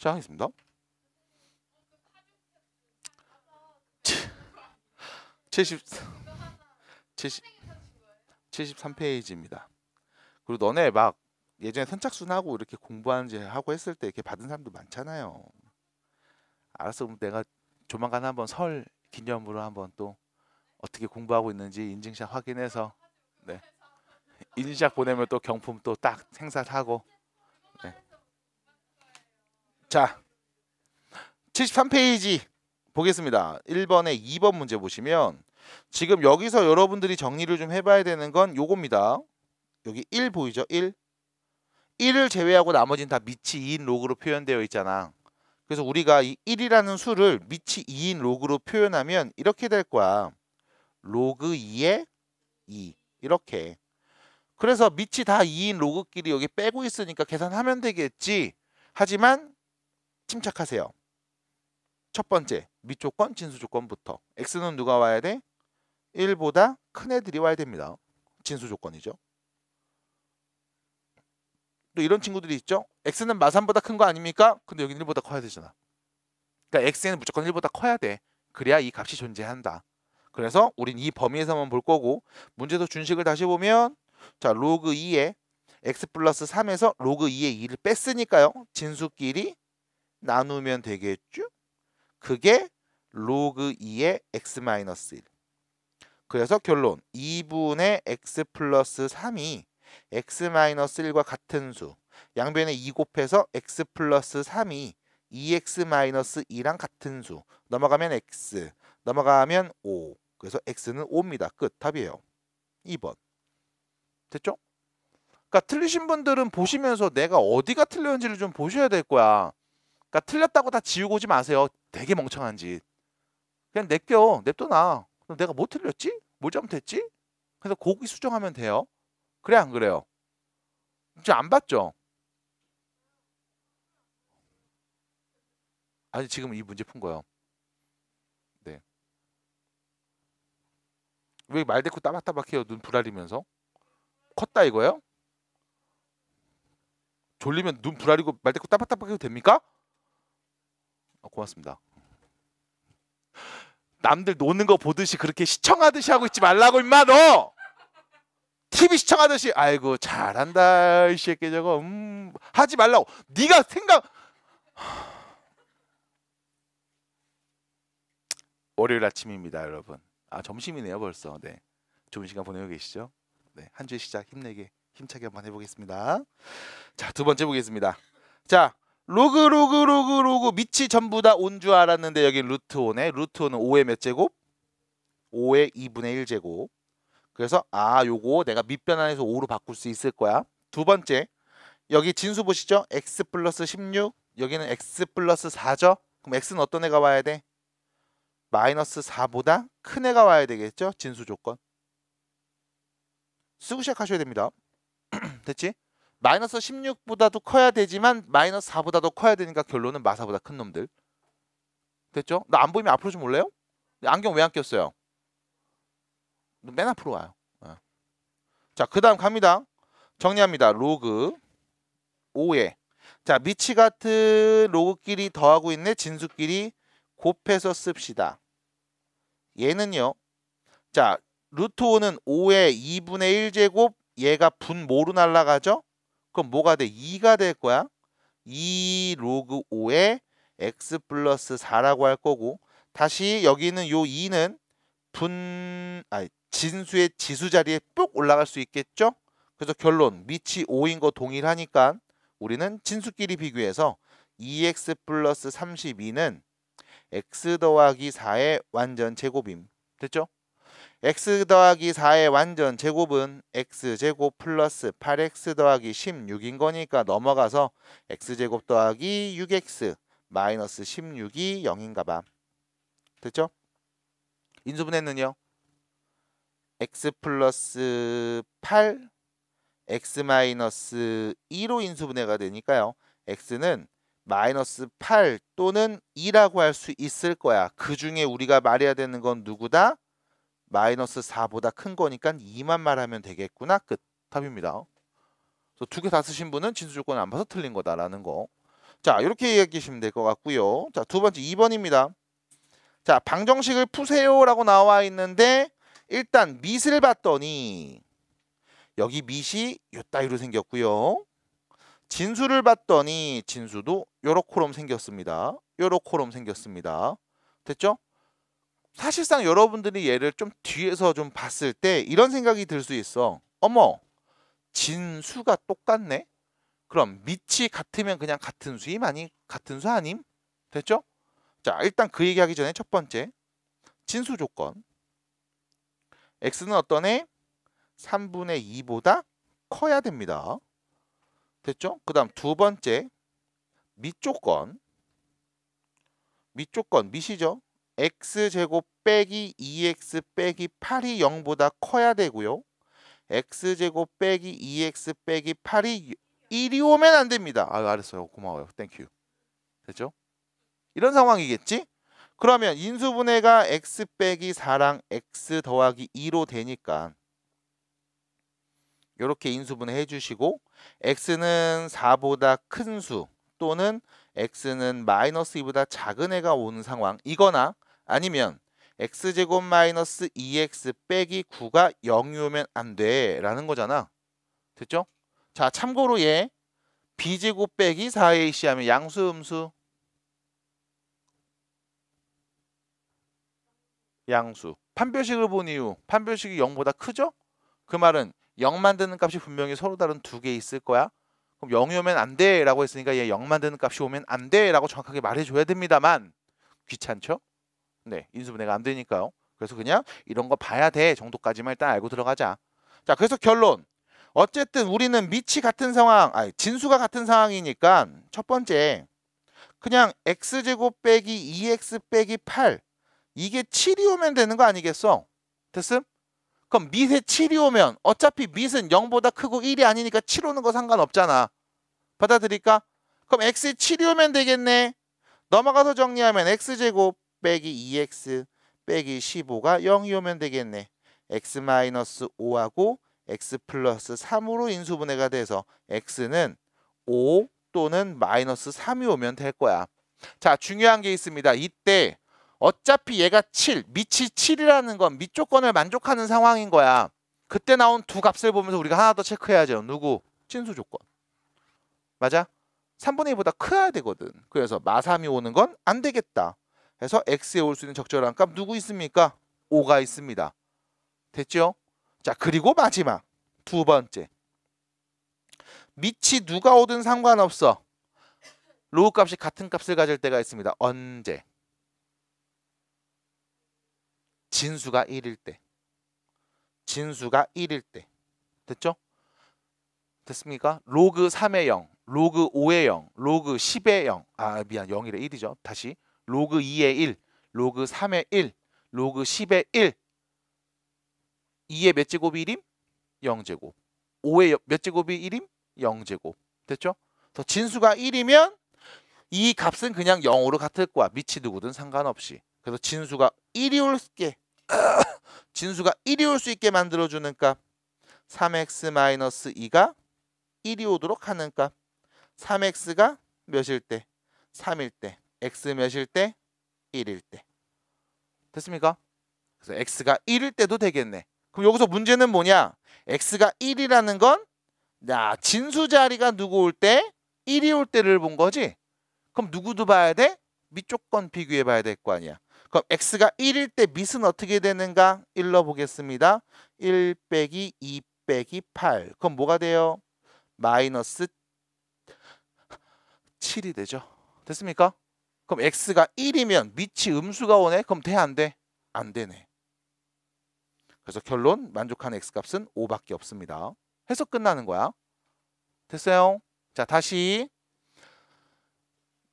시작하겠습니다. 73페이지입니다. 그리고 너네 막 예전에 선착순하고 이렇게 공부하는지 하고 했을 때 이렇게 받은 사람도 많잖아요. 알았어. 그럼 내가 조만간 한번 설 기념으로 한번 또 어떻게 공부하고 있는지 인증샷 확인해서 네. 인증샷 보내면 또 경품 또 딱 생산하고 네. 자 73페이지 보겠습니다. 1번에 2번 문제 보시면 지금 여기서 여러분들이 정리를 좀 해봐야 되는 건 요겁니다. 여기 1 보이죠? 1을 제외하고 나머지는 다 미치 2인 로그로 표현되어 있잖아. 그래서 우리가 이 1이라는 수를 미치 2인 로그로 표현하면 이렇게 될 거야. 로그 2의 2 이렇게. 그래서 미치 다 2인 로그끼리 여기 빼고 있으니까 계산하면 되겠지. 하지만 침착하세요. 첫 번째 밑조건 진수조건부터 x는 누가 와야 돼? 1보다 큰 애들이 와야 됩니다. 진수조건이죠. 또 이런 친구들이 있죠. x는 마삼보다 큰 거 아닙니까? 근데 여기는 1보다 커야 되잖아. 그러니까 x는 무조건 1보다 커야 돼. 그래야 이 값이 존재한다. 그래서 우린 이 범위에서만 볼 거고 문제도 준식을 다시 보면 자 로그 2에 x 플러스 3에서 로그 2의 2를 뺐으니까요. 진수끼리 나누면 되겠죠. 그게 로그 2의 x 마이너스 1. 그래서 결론 2분의 x 플러스 3이 x 마이너스 1과 같은 수. 양변에 2 곱해서 x 플러스 3이 2x 마이너스 2랑 같은 수. 넘어가면 x, 넘어가면 5. 그래서 x는 5입니다. 끝. 답이에요. 2번. 됐죠? 그러니까 틀리신 분들은 보시면서 내가 어디가 틀렸는지를 좀 보셔야 될 거야. 그러니까 틀렸다고 다 지우고 오지 마세요. 되게 멍청한 짓. 그냥 냅둬놔. 그럼 내가 뭐 틀렸지? 뭘 잘못했지? 그래서 거기 수정하면 돼요. 그래 안 그래요? 이제 안 봤죠? 아니 지금 이 문제 푼 거예요. 네. 왜 말대꾸 따박따박해요? 눈 부라리면서? 컸다 이거예요? 졸리면 눈 부라리고 말대꾸 따박따박해도 됩니까? 고맙습니다. 남들 노는 거 보듯이 그렇게 시청하듯이 하고 있지 말라고 임마 너! TV 시청하듯이 아이고 잘한다 이 새끼 저거 하지 말라고. 네가 생각 월요일 아침입니다 여러분. 아 점심이네요 벌써. 네 좋은 시간 보내고 계시죠? 네 한 주의 시작 힘내게 힘차게 한번 해보겠습니다. 자 두 번째 보겠습니다. 자 로그 밑이 전부 다 온 줄 알았는데 여기 루트 5네. 루트 5는 5의 몇 제곱? 5의 2분의 1 제곱. 그래서 요거 내가 밑변환해서 5로 바꿀 수 있을 거야. 두 번째 여기 진수 보시죠. x 플러스 16 여기는 x 플러스 4죠. 그럼 x는 어떤 애가 와야 돼? 마이너스 4보다 큰 애가 와야 되겠죠. 진수 조건 쓰고 시작하셔야 됩니다. 됐지? 마이너스 16보다도 커야 되지만 마이너스 4보다도 커야 되니까 결론은 마사보다 큰 놈들. 됐죠? 나 안 보이면 앞으로 좀 올래요? 안경 왜 안 꼈어요? 맨 앞으로 와요. 자, 그 다음 갑니다. 정리합니다. 로그 5에 자 밑이 같은 로그끼리 더하고 있네. 진수끼리 곱해서 씁시다. 얘는요. 자 루트 5는 5의 2분의 1제곱 얘가 분모로 날아가죠. 그럼 뭐가 돼? 2가 될 거야. 2 로그 5에 x 플러스 4라고 할 거고 다시 여기는 요 2는 진수의 지수 자리에 쭉 올라갈 수 있겠죠. 그래서 결론 밑이 5인 거 동일하니까 우리는 진수끼리 비교해서 2x 플러스 32는 x 더하기 4의 완전 제곱임. 됐죠? x 더하기 4의 완전 제곱은 x제곱 플러스 8x 더하기 16인 거니까 넘어가서 x제곱 더하기 6x 마이너스 16이 0인가 봐. 됐죠? 인수분해는요. x 플러스 8 x 마이너스 2로 인수분해가 되니까요. x는 마이너스 8 또는 2라고 할 수 있을 거야. 그 중에 우리가 말해야 되는 건 누구다? 마이너스 4보다 큰 거니까 2만 말하면 되겠구나. 끝. 답입니다. 두 개 다 쓰신 분은 진수 조건을 안 봐서 틀린 거다라는 거. 자, 이렇게 얘기하시면 될 것 같고요. 자, 두 번째 2번입니다. 자, 방정식을 푸세요라고 나와 있는데 일단 밑을 봤더니 여기 밑이 요 따위로 생겼고요. 진수를 봤더니 진수도 요렇게럼 생겼습니다. 요렇게럼 생겼습니다. 됐죠? 사실상 여러분들이 얘를 좀 뒤에서 좀 봤을 때 이런 생각이 들 수 있어. 어머, 진수가 똑같네? 그럼 밑이 같으면 그냥 같은 수임 아니? 같은 수 아님? 됐죠? 자, 일단 그 얘기하기 전에 첫 번째 진수 조건. x는 어떤 애? 3분의 2보다 커야 됩니다. 됐죠? 그 다음 두 번째 밑 조건. 밑 조건 밑이죠? x제곱 빼기 2x 빼기 8이 0보다 커야 되고요. x제곱 빼기 2x 빼기 8이 1이 오면 안 됩니다. 아유, 알았어요. 고마워요. 땡큐. 됐죠? 이런 상황이겠지? 그러면 인수분해가 x 빼기 4랑 x 더하기 2로 되니까 이렇게 인수분해 해주시고 x는 4보다 큰 수 또는 x는 마이너스 2보다 작은 애가 오는 상황 이거나 아니면 x제곱 마이너스 2x 빼기 9가 0이 오면 안 돼 라는 거잖아. 됐죠? 자, 참고로 얘 b제곱 빼기 4ac 하면 양수 음수? 양수. 판별식을 본 이유 판별식이 0보다 크죠? 그 말은 0 만드는 값이 분명히 서로 다른 두 개 있을 거야. 그럼 0이 오면 안 돼 라고 했으니까 얘 0 만드는 값이 오면 안 돼 라고 정확하게 말해줘야 됩니다만 귀찮죠? 네, 인수분해가 안 되니까요. 그래서 그냥 이런 거 봐야 돼 정도까지만 일단 알고 들어가자. 자, 그래서 결론. 어쨌든 우리는 밑이 같은 상황, 진수가 같은 상황이니까 첫 번째 그냥 x제곱 빼기 2x 빼기 8 이게 7이 오면 되는 거 아니겠어? 됐음? 그럼 밑에 7이 오면 어차피 밑은 0보다 크고 1이 아니니까 7 오는 거 상관없잖아. 받아들일까? 그럼 x에 7이 오면 되겠네. 넘어가서 정리하면 x제곱 빼기 2x 빼기 15가 0이 오면 되겠네. x-5하고 x 플러스 3으로 인수분해가 돼서 x는 5 또는 마이너스 3이 오면 될 거야. 자, 중요한 게 있습니다. 이때 어차피 얘가 7, 밑이 7이라는 건 밑 조건을 만족하는 상황인 거야. 그때 나온 두 값을 보면서 우리가 하나 더 체크해야죠. 누구? 진수 조건. 맞아? 3분의 2보다 커야 되거든. 그래서 마3이 오는 건 안 되겠다. 그래서 x에 올 수 있는 적절한 값 누구 있습니까? 5가 있습니다. 됐죠? 자, 그리고 마지막 두 번째. 밑이 누가 오든 상관없어. 로우 값이 같은 값을 가질 때가 있습니다. 언제? 진수가 1일 때. 진수가 1일 때. 됐죠? 됐습니까? 로그 3의 0, 로그 5의 0, 로그 10의 0. 미안, 0이래 1이죠. 다시. 로그 2의 1, 로그 3의 1, 로그 10의 1. 2의 몇 제곱이 1임? 0제곱. 5의 몇 제곱이 1임? 0제곱. 됐죠? 더 진수가 1이면 이 값은 그냥 0으로 같을 거야. 밑이 누구든 상관없이. 그래서 진수가 1이 올 수 있게 진수가 1이 올 수 있게 만들어주는 값 3x-2가 1이 오도록 하는 값 3x가 몇일 때? 3일 때. x 몇일 때? 1일 때. 됐습니까? 그래서 x가 1일 때도 되겠네. 그럼 여기서 문제는 뭐냐? x가 1이라는 건 진수 자리가 누구 올 때? 1이 올 때를 본 거지? 그럼 누구도 봐야 돼? 밑 조건 비교해 봐야 될 거 아니야. 그럼 x가 1일 때 밑은 어떻게 되는가? 일러보겠습니다. 1 빼기 2 빼기 8. 그럼 뭐가 돼요? 마이너스 7이 되죠. 됐습니까? 그럼 x가 1이면 밑이 음수가 오네? 그럼 돼? 안 돼? 안 되네. 그래서 결론 만족하는 x값은 5밖에 없습니다. 해서 끝나는 거야. 됐어요? 자, 다시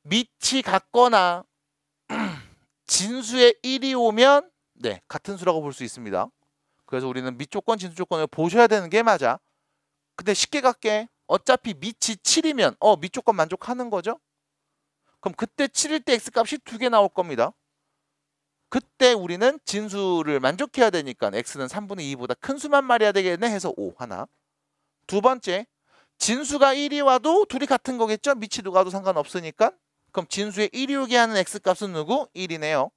밑이 같거나 진수의 1이 오면 같은 수라고 볼 수 있습니다. 그래서 우리는 밑 조건, 진수 조건을 보셔야 되는 게 맞아. 근데 쉽게 갈게. 어차피 밑이 7이면 밑 조건 만족하는 거죠? 그럼 그때 7일 때 x값이 2개 나올 겁니다. 그때 우리는 진수를 만족해야 되니까 x는 3분의 2보다 큰 수만 말해야 되겠네 해서 5 하나. 두 번째, 진수가 1이 와도 둘이 같은 거겠죠? 밑이 누가 와도 상관없으니까. 그럼 진수의 1이 오게 하는 x값은 누구? 1이네요.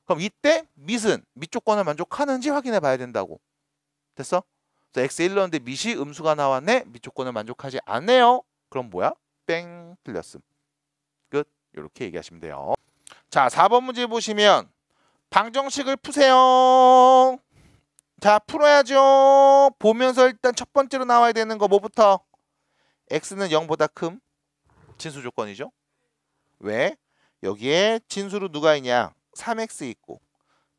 그럼 이때 밑은 밑 조건을 만족하는지 확인해 봐야 된다고. 됐어? 그래서 x1 넣었는데 밑이 음수가 나왔네. 밑 조건을 만족하지 않네요. 그럼 뭐야? 뺑 틀렸음. 끝. 이렇게 얘기하시면 돼요. 자, 4번 문제 보시면 방정식을 푸세요. 자, 풀어야죠. 보면서 일단 첫 번째로 나와야 되는 거 뭐부터? x는 0보다 큼. 진수 조건이죠. 왜? 여기에 진수로 누가 있냐? 3x 있고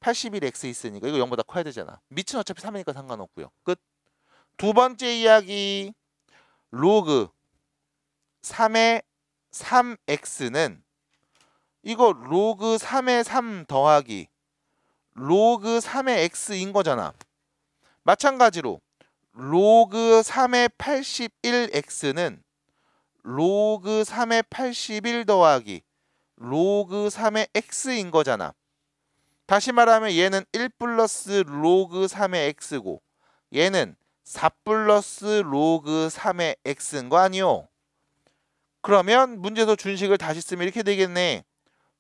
81x 있으니까 이거 0보다 커야 되잖아. 밑은 어차피 3이니까 상관없고요. 끝. 두 번째 이야기. 로그 3의 3x는 이거 로그 3의 3 더하기 로그 3의 x인 거잖아. 마찬가지로 로그 3의 81x는 로그 3의 81 더하기 로그 3의 x인 거잖아. 다시 말하면 얘는 1 플러스 로그 3의 x고 얘는 4 플러스 로그 3의 x인 거 아니요? 그러면 문제에서 준식을 다시 쓰면 이렇게 되겠네.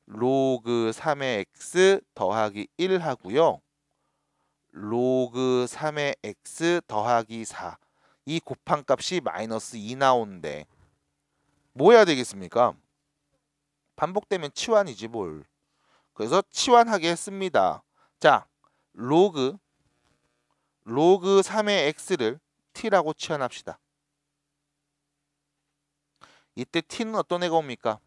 로그 3의 x 더하기 1 하고요. 로그 3의 x 더하기 4. 이 곱한 값이 마이너스 2 나오는데 뭐 해야 되겠습니까? 반복되면 치환이지 뭘. 그래서 치환하게 했습니다. 자, 로그 3의 x를 t라고 치환합시다. 이때 t는 어떤 애가 옵니까?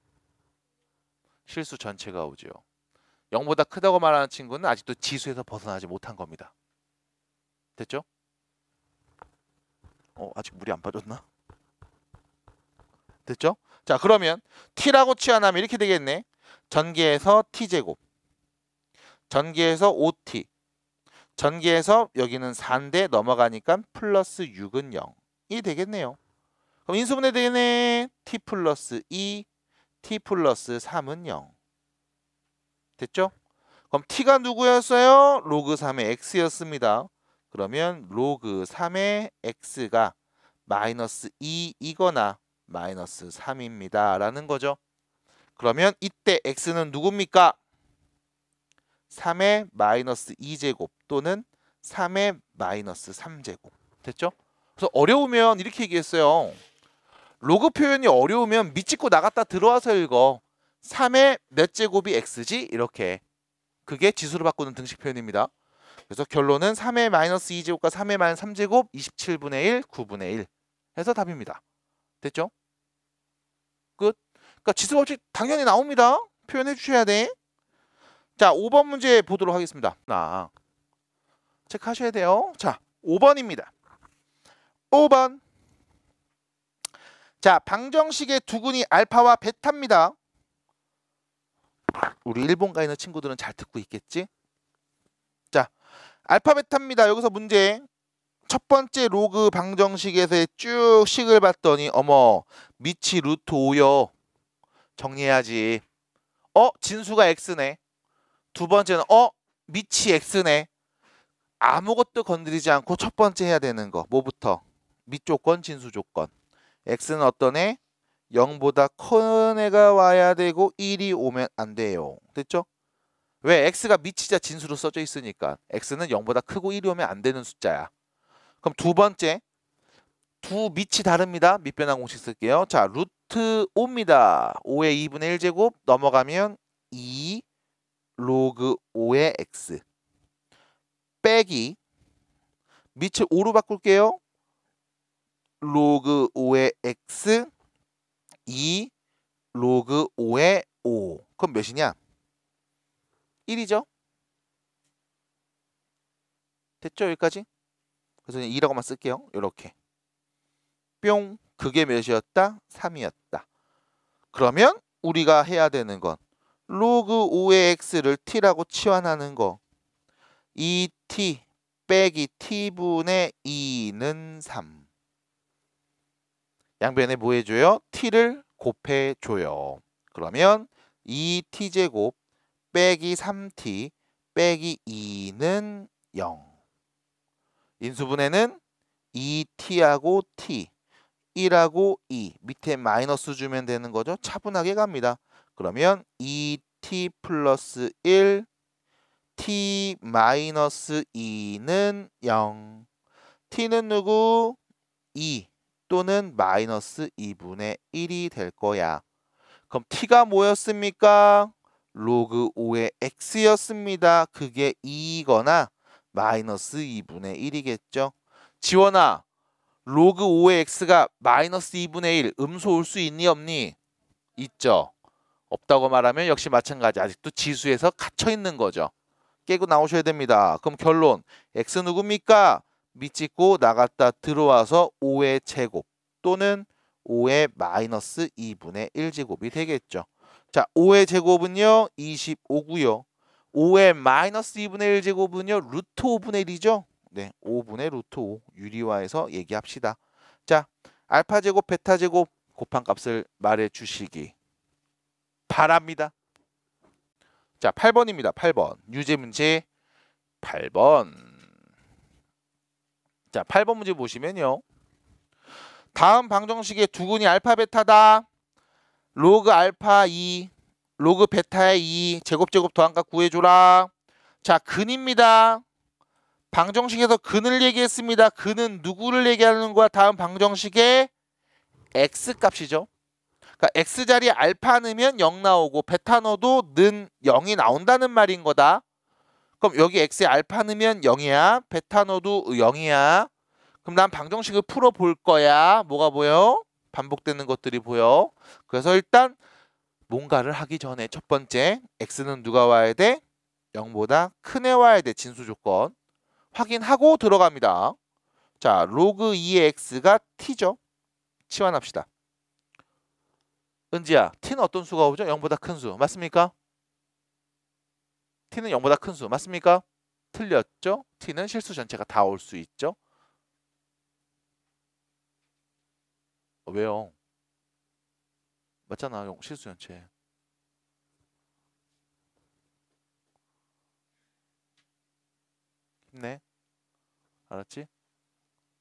실수 전체가 오죠. 0보다 크다고 말하는 친구는 아직도 지수에서 벗어나지 못한 겁니다. 됐죠? 아직 물이 안 빠졌나? 됐죠? 자, 그러면 t라고 치환하면 이렇게 되겠네. 전개해서 t제곱, 전개해서 5t, 전개해서 여기는 4인데 넘어가니까 플러스 6은 0이 되겠네요. 그럼 인수분해 되네. t 플러스 2, t 플러스 3은 0. 됐죠? 그럼 t가 누구였어요? 로그 3의 x였습니다. 그러면 로그 3의 x가 마이너스 2이거나 마이너스 3입니다. 라는 거죠. 그러면 이때 x는 누굽니까? 3의 마이너스 2제곱 또는 3의 마이너스 3제곱. 됐죠? 그래서 어려우면 이렇게 얘기했어요. 로그 표현이 어려우면 밑 짚고 나갔다 들어와서 읽어. 3의 몇 제곱이 x지? 이렇게. 그게 지수로 바꾸는 등식 표현입니다. 그래서 결론은 3의 마이너스 2제곱과 3의 마이너스 3제곱 27분의 1, 9분의 1 해서 답입니다. 됐죠? 끝. 그러니까 지수 법칙 당연히 나옵니다. 표현해 주셔야 돼. 자, 5번 문제 보도록 하겠습니다. 체크하셔야 돼요. 자, 5번입니다. 5번. 자, 방정식의 두근이 알파와 베타입니다. 우리 일본 가 있는 친구들은 잘 듣고 있겠지? 자, 알파 베타입니다. 여기서 문제. 첫 번째 로그 방정식에서 쭉 식을 봤더니 어머, 밑이 루트 5요. 정리해야지. 진수가 x네. 두 번째는 밑이 x네. 아무것도 건드리지 않고 첫 번째 해야 되는 거. 뭐부터? 밑 조건, 진수 조건. x는 어떤 애? 0보다 큰 애가 와야 되고 1이 오면 안 돼요. 됐죠? 왜? x가 밑이자 진수로 써져 있으니까. x는 0보다 크고 1이 오면 안 되는 숫자야. 그럼 두 번째. 두 밑이 다릅니다. 밑변환 공식 쓸게요. 자, 루트 5입니다. 5의 2분의 1제곱 넘어가면 2 로그 5의 x 빼기 밑을 5로 바꿀게요. 로그 5의 x 2 로그 5의 5. 그럼 몇이냐? 1이죠? 됐죠? 여기까지? 그래서 2라고만 쓸게요. 이렇게. 뿅. 그게 몇이었다? 3이었다. 그러면 우리가 해야 되는 건 로그 5의 x를 t라고 치환하는 거. 2t 빼기 t분의 2는 3. 양변에 뭐 해줘요? t를 곱해줘요. 그러면 2t제곱 빼기 3t 빼기 2는 0. 인수분해는 2t하고 t. 1하고 2 밑에 마이너스 주면 되는 거죠. 차분하게 갑니다. 그러면 2t 플러스 1 t 마이너스 2는 0. t는 누구? 2 또는 마이너스 2분의 1이 될 거야. 그럼 t가 뭐였습니까? 로그 5의 x였습니다. 그게 2이거나 마이너스 2분의 1이겠죠. 지원아, 로그 5의 x가 마이너스 2분의 1 음수 올 수 있니 없니? 있죠. 없다고 말하면 역시 마찬가지. 아직도 지수에서 갇혀 있는 거죠. 깨고 나오셔야 됩니다. 그럼 결론 x 누굽니까? 밑짓고 나갔다 들어와서 5의 제곱 또는 5의 마이너스 2분의 1제곱이 되겠죠. 자, 5의 제곱은요 25고요. 5의 마이너스 2분의 1제곱은요 루트 5분의 1이죠. 네, 5분의 루트 5 유리화해서 얘기합시다. 자, 알파 제곱 베타 제곱 곱한 값을 말해 주시기 바랍니다. 자, 8번입니다. 8번 유제 문제 8번. 자, 8번 문제 보시면요. 다음 방정식의 두근이 알파 베타다. 로그 알파 2, 로그 베타의 2, 제곱 더한값 구해줘라. 자, 근입니다. 방정식에서 근을 얘기했습니다. 근은 누구를 얘기하는 거야? 다음 방정식의 x값이죠. 그러니까 x자리에 알파 넣으면 0 나오고 베타 넣어도 는 0이 나온다는 말인 거다. 그럼 여기 x에 알파 넣으면 0이야. 베타 넣어도 0이야. 그럼 난 방정식을 풀어볼 거야. 뭐가 보여? 반복되는 것들이 보여. 그래서 일단 뭔가를 하기 전에 첫 번째 x는 누가 와야 돼? 0보다 큰 애 와야 돼. 진수 조건. 확인하고 들어갑니다. 자, 로그 2의 x가 t죠. 치환합시다. 은지야, t는 어떤 수가 오죠? 0보다 큰 수. 맞습니까? t는 0보다 큰 수. 맞습니까? 틀렸죠? t는 실수 전체가 다 올 수 있죠. 왜요? 맞잖아. 실수 전체. 힘내. 알았지?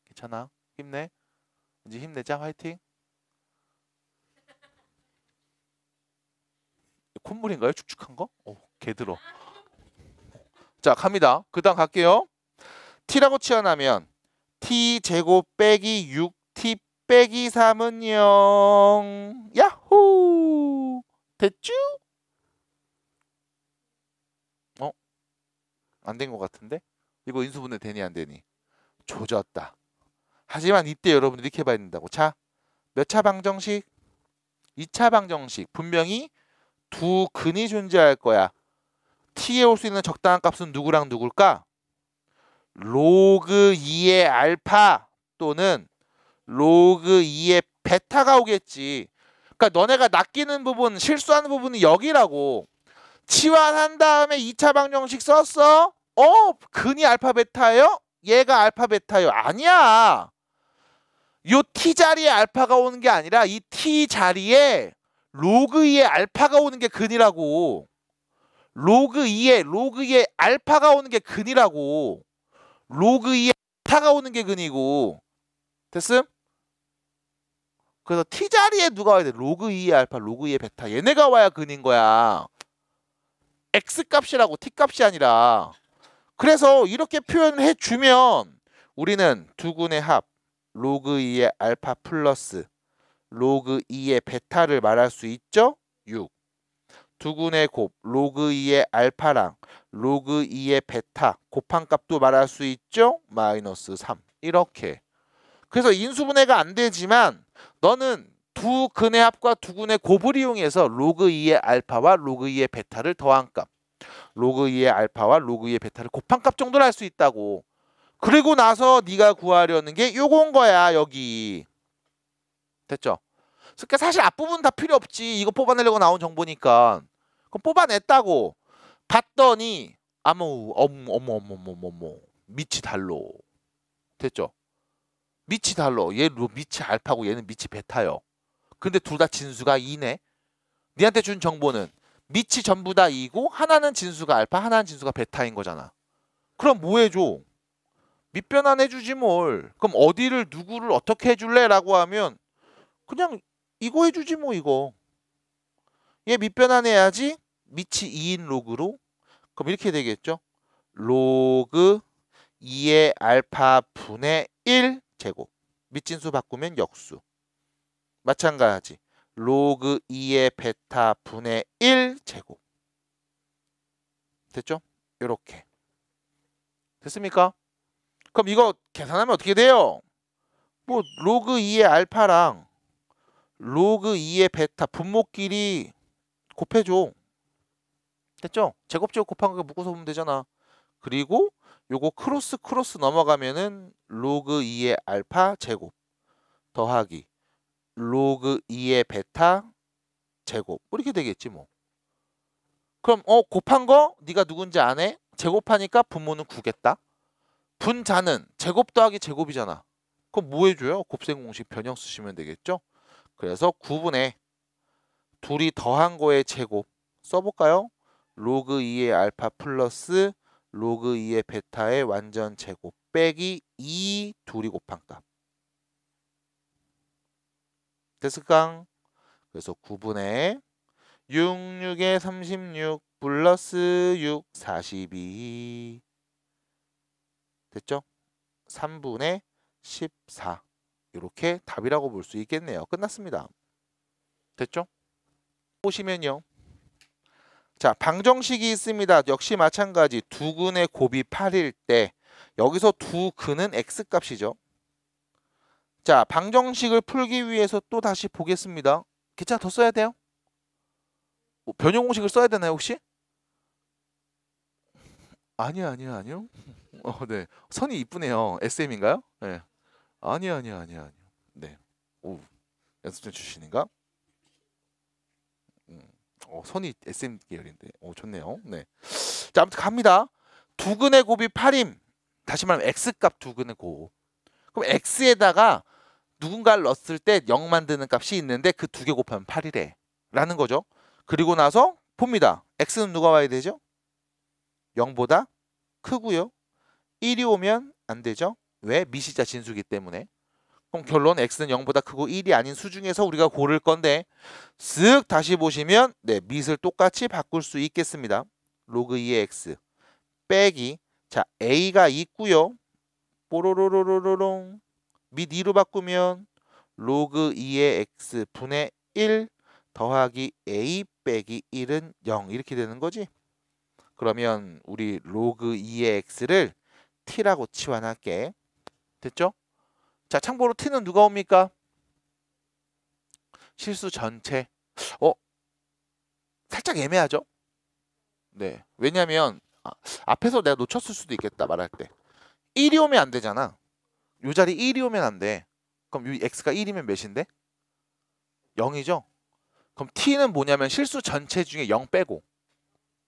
괜찮아. 힘내. 이제 힘내자. 화이팅. 콧물인가요? 축축한 거? 오, 개들어. 자, 갑니다. 그 다음 갈게요. t라고 치환하면 t 제곱 빼기 6t 빼기 3은 0. 야호! 됐죠? 안 된 것 같은데? 이거 인수분해 되니 안 되니? 조졌다. 하지만 이때 여러분들이 이렇게 봐야 된다고. 자, 몇 차 방정식? 2차 방정식. 분명히 두 근이 존재할 거야. t에 올 수 있는 적당한 값은 누구랑 누굴까? 로그 2의 알파 또는 로그 2의 베타가 오겠지. 그러니까 너네가 낚이는 부분, 실수하는 부분이 여기라고. 치환한 다음에 2차 방정식 썼어? 근이 알파 베타예요? 얘가 알파 베타예요? 아니야. 요 t 자리에 알파가 오는 게 아니라 이 t 자리에 로그 2의 알파가 오는 게 근이라고. 로그 2의 알파가 오는 게 근이라고. 로그 2의 베타가 오는 게 근이고. 됐음? 그래서 t 자리에 누가 와야 돼? 로그 2의 알파, 로그 2의 베타. 얘네가 와야 근인 거야. x 값이라고 t 값이 아니라. 그래서 이렇게 표현을 해주면 우리는 두근의 합 로그 2의 알파 플러스 로그 2의 베타를 말할 수 있죠? 6. 두근의 곱 로그 2의 알파랑 로그 2의 베타 곱한 값도 말할 수 있죠? 마이너스 3. 이렇게. 그래서 인수분해가 안 되지만 너는 두 근의 합과 두 근의 곱을 이용해서 로그 2의 알파와 로그 2의 베타를 더한 값, 로그 2의 알파와 로그 2의 베타를 곱한 값 정도를 할 수 있다고. 그리고 나서 네가 구하려는 게 요건 거야. 여기. 됐죠? 그러니까 사실 앞부분 다 필요 없지. 이거 뽑아내려고 나온 정보니까. 그럼 뽑아냈다고. 봤더니 어머 밑이 달로. 됐죠? 밑이 달로. 얘 밑이 알파고 얘는 밑이 베타요. 근데 둘 다 진수가 2네. 니한테 준 정보는 밑이 전부 다 2고 하나는 진수가 알파, 하나는 진수가 베타인 거잖아. 그럼 뭐 해줘? 밑변환 해주지 뭘. 그럼 어디를 누구를 어떻게 해줄래? 라고 하면 그냥 이거 해주지 뭐 이거. 얘 밑변환해야지. 밑이 2인 로그로. 그럼 이렇게 되겠죠. 로그 2의 알파 분의 1 제곱. 밑진수 바꾸면 역수. 마찬가지. 로그 2의 베타 분의 1 제곱. 됐죠? 이렇게. 됐습니까? 그럼 이거 계산하면 어떻게 돼요? 뭐 로그 2의 알파랑 로그 2의 베타 분모끼리 곱해줘. 됐죠? 제곱제곱 곱한 거 묶어서 보면 되잖아. 그리고 요거 크로스 넘어가면은 로그 2의 알파 제곱 더하기 로그 2의 베타 제곱 이렇게 되겠지 뭐. 그럼 곱한 거 네가 누군지 아네? 제곱하니까 분모는 9겠다. 분자는 제곱 더하기 제곱이잖아. 그럼 뭐 해줘요? 곱셈 공식 변형 쓰시면 되겠죠? 그래서 9분의 둘이 더한 거의 제곱 써볼까요? 로그 2의 알파 플러스 로그 2의 베타의 완전 제곱 빼기 2 둘이 곱한 값. 됐을까? 그래서 9분의 66에 36 플러스 6 42 됐죠? 3분의 14 이렇게 답이라고 볼 수 있겠네요. 끝났습니다. 됐죠? 보시면요. 자, 방정식이 있습니다. 역시 마찬가지 두 근의 곱이 8일 때 여기서 두 근은 x값이죠. 자, 방정식을 풀기 위해서 또 다시 보겠습니다. 기차 더 써야 돼요? 뭐 변형 공식을 써야 되나요 혹시? 아니요. 네. 선이 이쁘네요. SM인가요? 네. 아니요. 네. 오, 연습생 출신인가? 선이 SM 계열인데. 오, 좋네요. 네. 자, 아무튼 갑니다. 두 근의 곱이 8임. 다시 말하면 x값 두 근의 곱. 그럼 x에다가 누군가를 넣었을 때 0 만드는 값이 있는데 그 두 개 곱하면 8이래. 라는 거죠. 그리고 나서 봅니다. x는 누가 와야 되죠? 0보다 크고요. 1이 오면 안 되죠. 왜? 미시자 진수기 때문에. 그럼 결론 x는 0보다 크고 1이 아닌 수 중에서 우리가 고를 건데 쓱 다시 보시면 네, 밑을 똑같이 바꿀 수 있겠습니다. 로그 2의 x 빼기 자 a가 있고요. 뽀로로로로롱 밑 2로 바꾸면 로그 2의 x 분의 1 더하기 a 빼기 1은 0 이렇게 되는 거지. 그러면 우리 로그 2의 x를 t라고 치환할게. 됐죠? 자, 참고로 t는 누가 옵니까? 실수 전체. 살짝 애매하죠? 네. 왜냐면 앞에서 내가 놓쳤을 수도 있겠다 말할 때. 1이 오면 안 되잖아. 요 자리 1이 오면 안 돼. 그럼 이 x가 1이면 몇인데? 0이죠? 그럼 t는 뭐냐면 실수 전체 중에 0 빼고.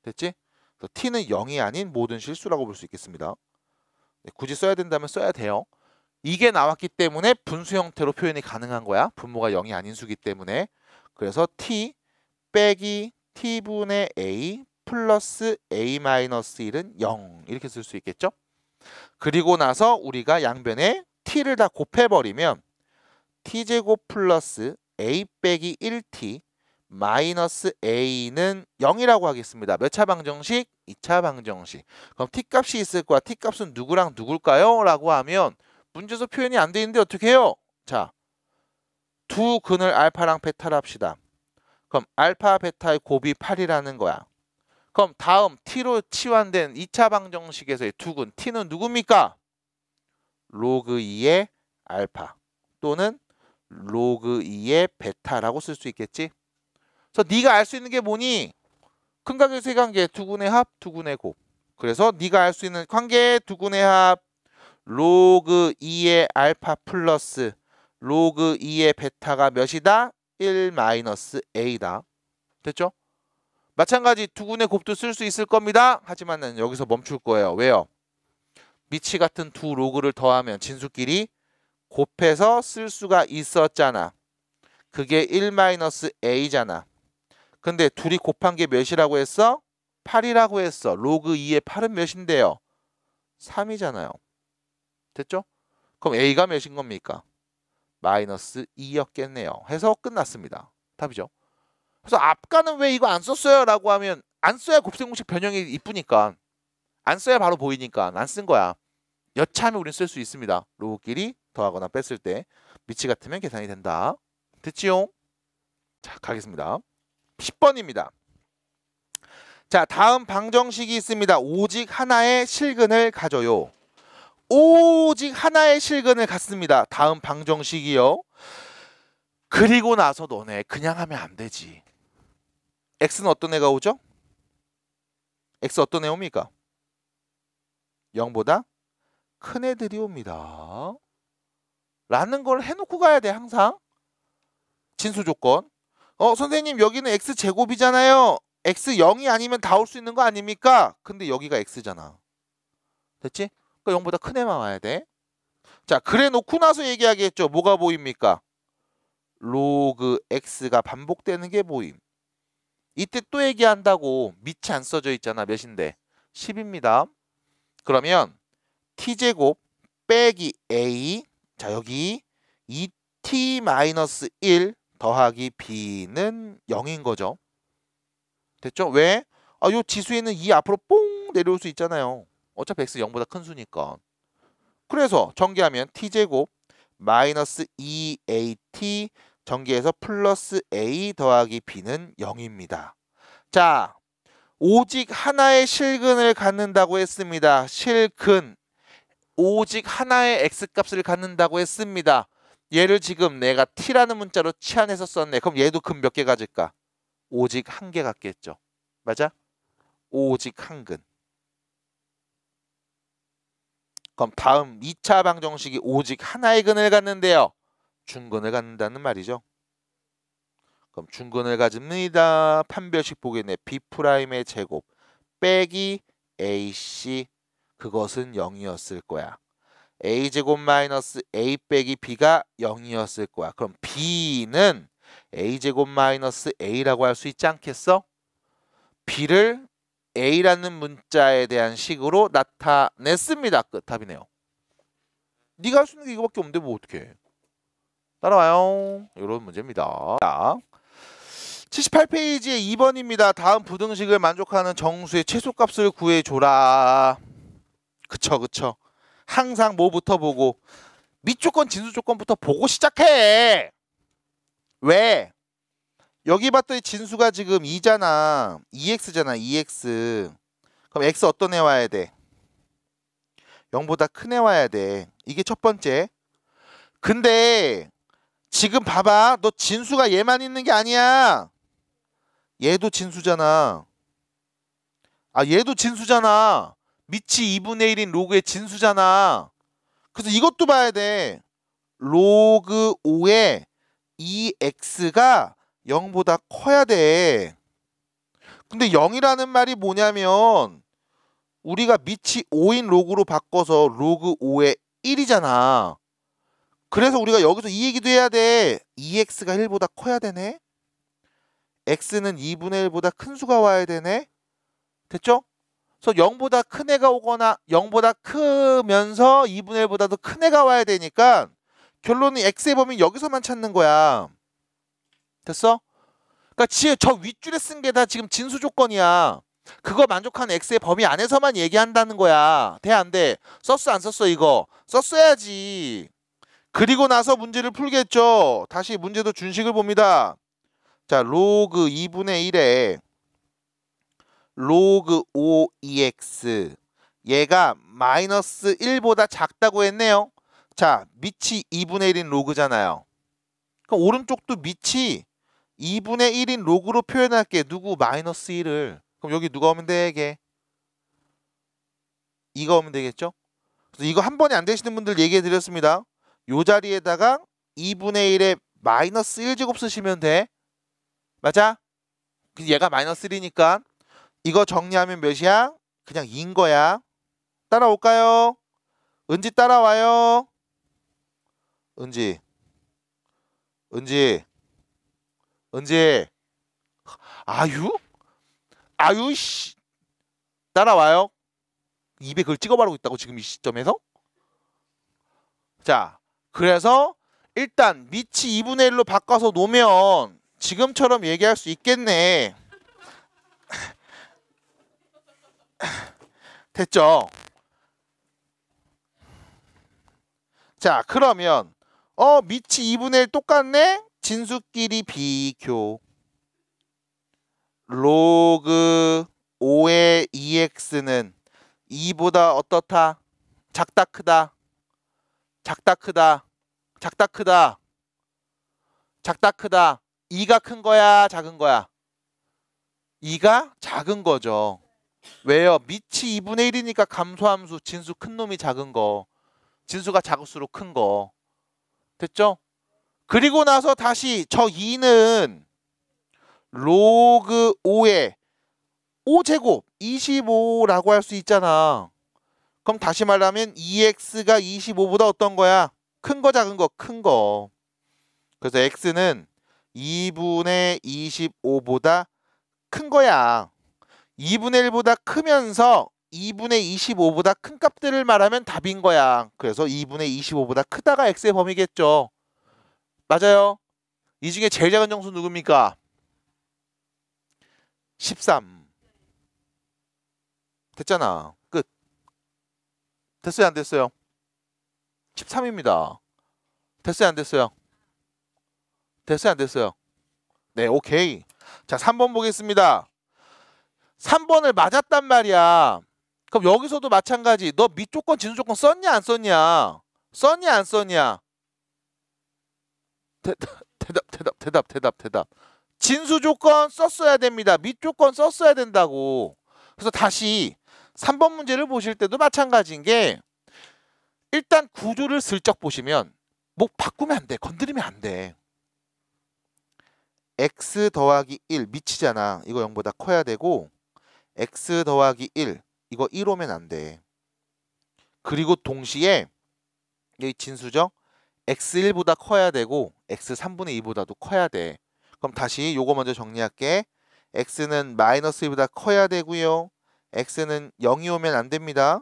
됐지? 그래서 t는 0이 아닌 모든 실수라고 볼 수 있겠습니다. 네, 굳이 써야 된다면 써야 돼요. 이게 나왔기 때문에 분수 형태로 표현이 가능한 거야. 분모가 0이 아닌 수기 때문에. 그래서 t 빼기 t분의 a 플러스 a 마이너스 1은 0 이렇게 쓸 수 있겠죠? 그리고 나서 우리가 양변에 t를 다 곱해버리면 t제곱 플러스 a 빼기 1t 마이너스 a는 0이라고 하겠습니다. 몇 차 방정식? 2차 방정식. 그럼 t값이 있을 거야. t값은 누구랑 누굴까요? 라고 하면 문제에서 표현이 안 돼 있는데 어떻게 해요? 자, 두 근을 알파랑 베타를 합시다. 그럼 알파 베타의 곱이 8이라는 거야. 그럼 다음 t로 치환된 2차 방정식에서의 두 근 t는 누굽니까? 로그 2의 알파 또는 로그 2의 베타라고 쓸 수 있겠지? 그래서 네가 알 수 있는 게 뭐니? 큰 관계 세 관계 두 근의 합, 두 근의 곱. 그래서 네가 알 수 있는 관계 두 근의 합 로그 2의 알파 플러스 로그 2의 베타가 몇이다? 1 마이너스 a다. 됐죠? 마찬가지 두 근의 곱도 쓸 수 있을 겁니다. 하지만 여기서 멈출 거예요. 왜요? 미치 같은 두 로그를 더하면 진수끼리 곱해서 쓸 수가 있었잖아. 그게 1 마이너스 a잖아. 근데 둘이 곱한 게 몇이라고 했어? 8이라고 했어. 로그 2의 8은 몇인데요? 3이잖아요. 됐죠? 그럼 a가 몇인 겁니까? 마이너스 2였겠네요. 해서 끝났습니다. 답이죠. 그래서 앞가는 왜 이거 안 썼어요? 라고 하면 안 써야 곱셈 공식 변형이 이쁘니까, 안 써야 바로 보이니까 안 쓴 거야. 여차하면 우리는 쓸 수 있습니다. 로그끼리 더하거나 뺐을 때 밑이 같으면 계산이 된다. 됐지요? 자, 가겠습니다. 10번입니다. 자, 다음 방정식이 있습니다. 오직 하나의 실근을 가져요. 오직 하나의 실근을 갖습니다. 다음 방정식이요. 그리고 나서 너네 그냥 하면 안 되지. x는 어떤 애가 오죠? x 어떤 애 옵니까? 0보다 큰 애들이 옵니다. 라는 걸 해놓고 가야 돼, 항상. 진수 조건. 선생님 여기는 x제곱이잖아요. x 0이 아니면 다 올 수 있는 거 아닙니까? 근데 여기가 x잖아. 됐지? 그러니까 0보다 큰 애만 와야 돼. 자, 그래 놓고 나서 얘기하겠죠. 뭐가 보입니까? 로그 x가 반복되는 게 보임. 이때 또 얘기한다고. 밑이 안 써져 있잖아. 몇인데? 10입니다. 그러면 t제곱 빼기 a, 자 여기 2t-1 더하기 b는 0인 거죠. 됐죠? 왜? 요 지수에는 2 앞으로 뽕 내려올 수 있잖아요. 어차피 x 0보다 큰 수니까. 그래서 전개하면 t제곱 마이너스 2at 전개해서 플러스 a 더하기 b는 0입니다. 자, 오직 하나의 실근을 갖는다고 했습니다. 실근. 오직 하나의 x값을 갖는다고 했습니다. 얘를 지금 내가 t라는 문자로 치환해서 썼네. 그럼 얘도 근 몇 개 가질까? 오직 한 개 갖겠죠. 맞아? 오직 한 근. 그럼 다음 2차 방정식이 오직 하나의 근을 갖는데요. 중근을 갖는다는 말이죠. 그럼 중근을 가집니다. 판별식 보겠네. b'의 제곱 빼기 ac, 그것은 0이었을 거야. a제곱 마이너스 a 빼기 b가 0이었을 거야. 그럼 b는 a제곱 마이너스 a라고 할 수 있지 않겠어? b를 a라는 문자에 대한 식으로 나타냈습니다. 끝. 답이네요. 네가 할 수 있는 게 이거밖에 없는데 뭐 어떡해. 따라와요. 이런 문제입니다. 자, 78페이지의 2번입니다. 다음 부등식을 만족하는 정수의 최소값을 구해줘라. 그쵸. 항상 뭐부터 보고? 밑조건, 진수조건부터 보고 시작해. 왜? 여기 봤더니 진수가 지금 2잖아. 2x잖아. 2x. 그럼 x 어떤 애 와야 돼? 0보다 큰 애 와야 돼. 이게 첫 번째. 근데 지금 봐봐. 너 진수가 얘만 있는 게 아니야. 얘도 진수잖아. 얘도 진수잖아. 밑이 2분의 1인 로그의 진수잖아. 그래서 이것도 봐야 돼. 로그 5의 2x가 0보다 커야 돼. 근데 0이라는 말이 뭐냐면 우리가 밑이 5인 로그로 바꿔서 로그 5의 1이잖아. 그래서 우리가 여기서 이 얘기도 해야 돼. 2x가 1보다 커야 되네. x는 2분의 1보다 큰 수가 와야 되네. 됐죠? 그래서 0보다 큰 애가 오거나 0보다 크면서 2분의 1보다 더 큰 애가 와야 되니까 결론은 x의 범위 여기서만 찾는 거야. 됐어? 그러니까 저 윗줄에 쓴 게 다 지금 진수 조건이야. 그거 만족하는 x의 범위 안에서만 얘기한다는 거야. 돼 안 돼? 썼어 안 썼어 이거? 썼어야지. 그리고 나서 문제를 풀겠죠. 다시 문제도 준식을 봅니다. 자, 로그 2분의 1에 로그 5EX 얘가 마이너스 1보다 작다고 했네요. 자, 밑이 2분의 1인 로그잖아요. 그럼 오른쪽도 밑이 2분의 1인 로그로 표현할게. 누구? 마이너스 1을. 그럼 여기 누가 오면 되게? 2가 오면 되겠죠? 그래서 이거 한 번에 안 되시는 분들 얘기해 드렸습니다. 요 자리에다가 2분의 1에 마이너스 1제곱 쓰시면 돼. 맞아? 얘가 마이너스 1이니까 이거 정리하면 몇이야? 그냥 2인 거야. 따라올까요? 은지 따라와요. 은지 아유 씨 따라와요. 입에 그걸 찍어 바르고 있다고 지금 이 시점에서. 자, 그래서 일단 밑이 2분의 1로 바꿔서 놓으면 지금처럼 얘기할 수 있겠네. 됐죠? 자, 그러면 밑이 2분의 1 똑같네? 진수끼리 비교. 로그 5의 2x는 2보다 어떻다? 작다 크다? 작다 크다? 작다 크다? 작다 크다? 2가 큰 거야? 작은 거야? 2가 작은 거죠. 왜요? 밑이 2분의 1이니까 감소함수 진수 큰 놈이 작은 거. 진수가 작을수록 큰 거. 됐죠? 그리고 나서 다시 저 2는 로그 5의 5제곱 25라고 할 수 있잖아. 그럼 다시 말하면 2x가 25보다 어떤 거야? 큰 거 작은 거? 큰 거. 그래서 x는 2분의 25보다 큰 거야. 2분의 1보다 크면서 2분의 25보다 큰 값들을 말하면 답인 거야. 그래서 2분의 25보다 크다가 x의 범위겠죠. 맞아요. 이 중에 제일 작은 정수 누굽니까? 13. 됐잖아. 끝. 됐어요 안 됐어요? 13입니다. 됐어요 안 됐어요? 됐어요 안 됐어요? 네, 오케이. 자, 3번 보겠습니다. 3번을 맞았단 말이야. 그럼 여기서도 마찬가지. 너 밑조건 진수조건 썼냐 안 썼냐? 썼냐 안 썼냐? 대답. 진수조건 썼어야 됩니다. 밑조건 썼어야 된다고. 그래서 다시 3번 문제를 보실 때도 마찬가지인 게 일단 구조를 슬쩍 보시면 뭐 바꾸면 안 돼. 건드리면 안 돼. x 더하기 1 미치잖아. 이거 0보다 커야 되고 x 더하기 1 이거 1 오면 안 돼. 그리고 동시에 여기 진수죠? x1보다 커야 되고 x3분의 2보다도 커야 돼. 그럼 다시 요거 먼저 정리할게. x는 마이너스 1보다 커야 되고요. x는 0이 오면 안 됩니다.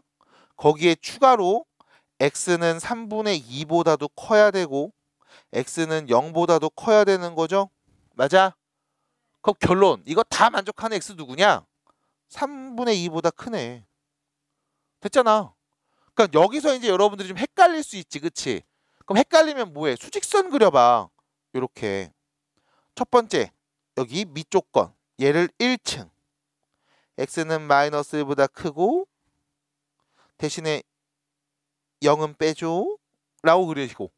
거기에 추가로 x는 3분의 2보다도 커야 되고 x는 0보다도 커야 되는 거죠? 맞아? 그럼 결론. 이거 다 만족하는 x 누구냐? 3분의 2보다 크네. 됐잖아. 그러니까 여기서 이제 여러분들이 좀 헷갈릴 수 있지. 그치? 그럼 헷갈리면 뭐해? 수직선 그려봐. 요렇게. 첫 번째. 여기 밑조건. 얘를 1층. x는 마이너스 1보다 크고 대신에 0은 빼줘. 라고 그리시고.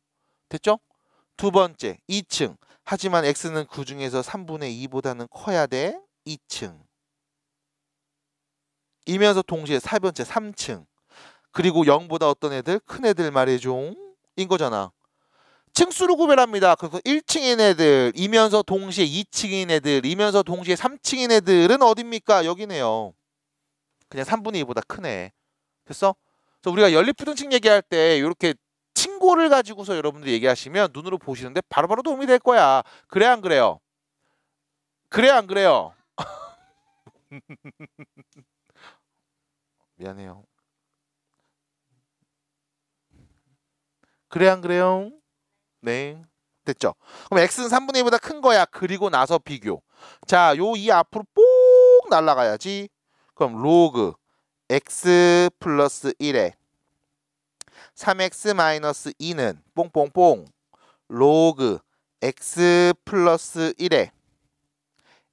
됐죠? 두 번째. 2층. 하지만 x는 그 중에서 3분의 2보다는 커야 돼. 2층. 이면서 동시에 4번째 3층. 그리고 0보다 어떤 애들? 큰 애들 말해줘. 인 거잖아. 층수로 구별합니다. 그래서 1층인 애들, 이면서 동시에 2층인 애들, 이면서 동시에 3층인 애들은 어딥니까? 여기네요. 그냥 3분의 2보다 크네. 됐어? 그래서 우리가 연립부등식 얘기할 때 이렇게 친고를 가지고서 여러분들이 얘기하시면 눈으로 보시는데 바로바로 도움이 될 거야. 그래 안 그래요? 그래 안 그래요? 미안해요. 그래 안 그래요? 네. 됐죠? 그럼 x는 3분의 2보다 큰 거야. 그리고 나서 비교. 자, 요 2 앞으로 뽁 날아가야지. 그럼 로그 x 플러스 1에 3x 마이너스 2는 뽕뽕뽕 로그 x 플러스 1에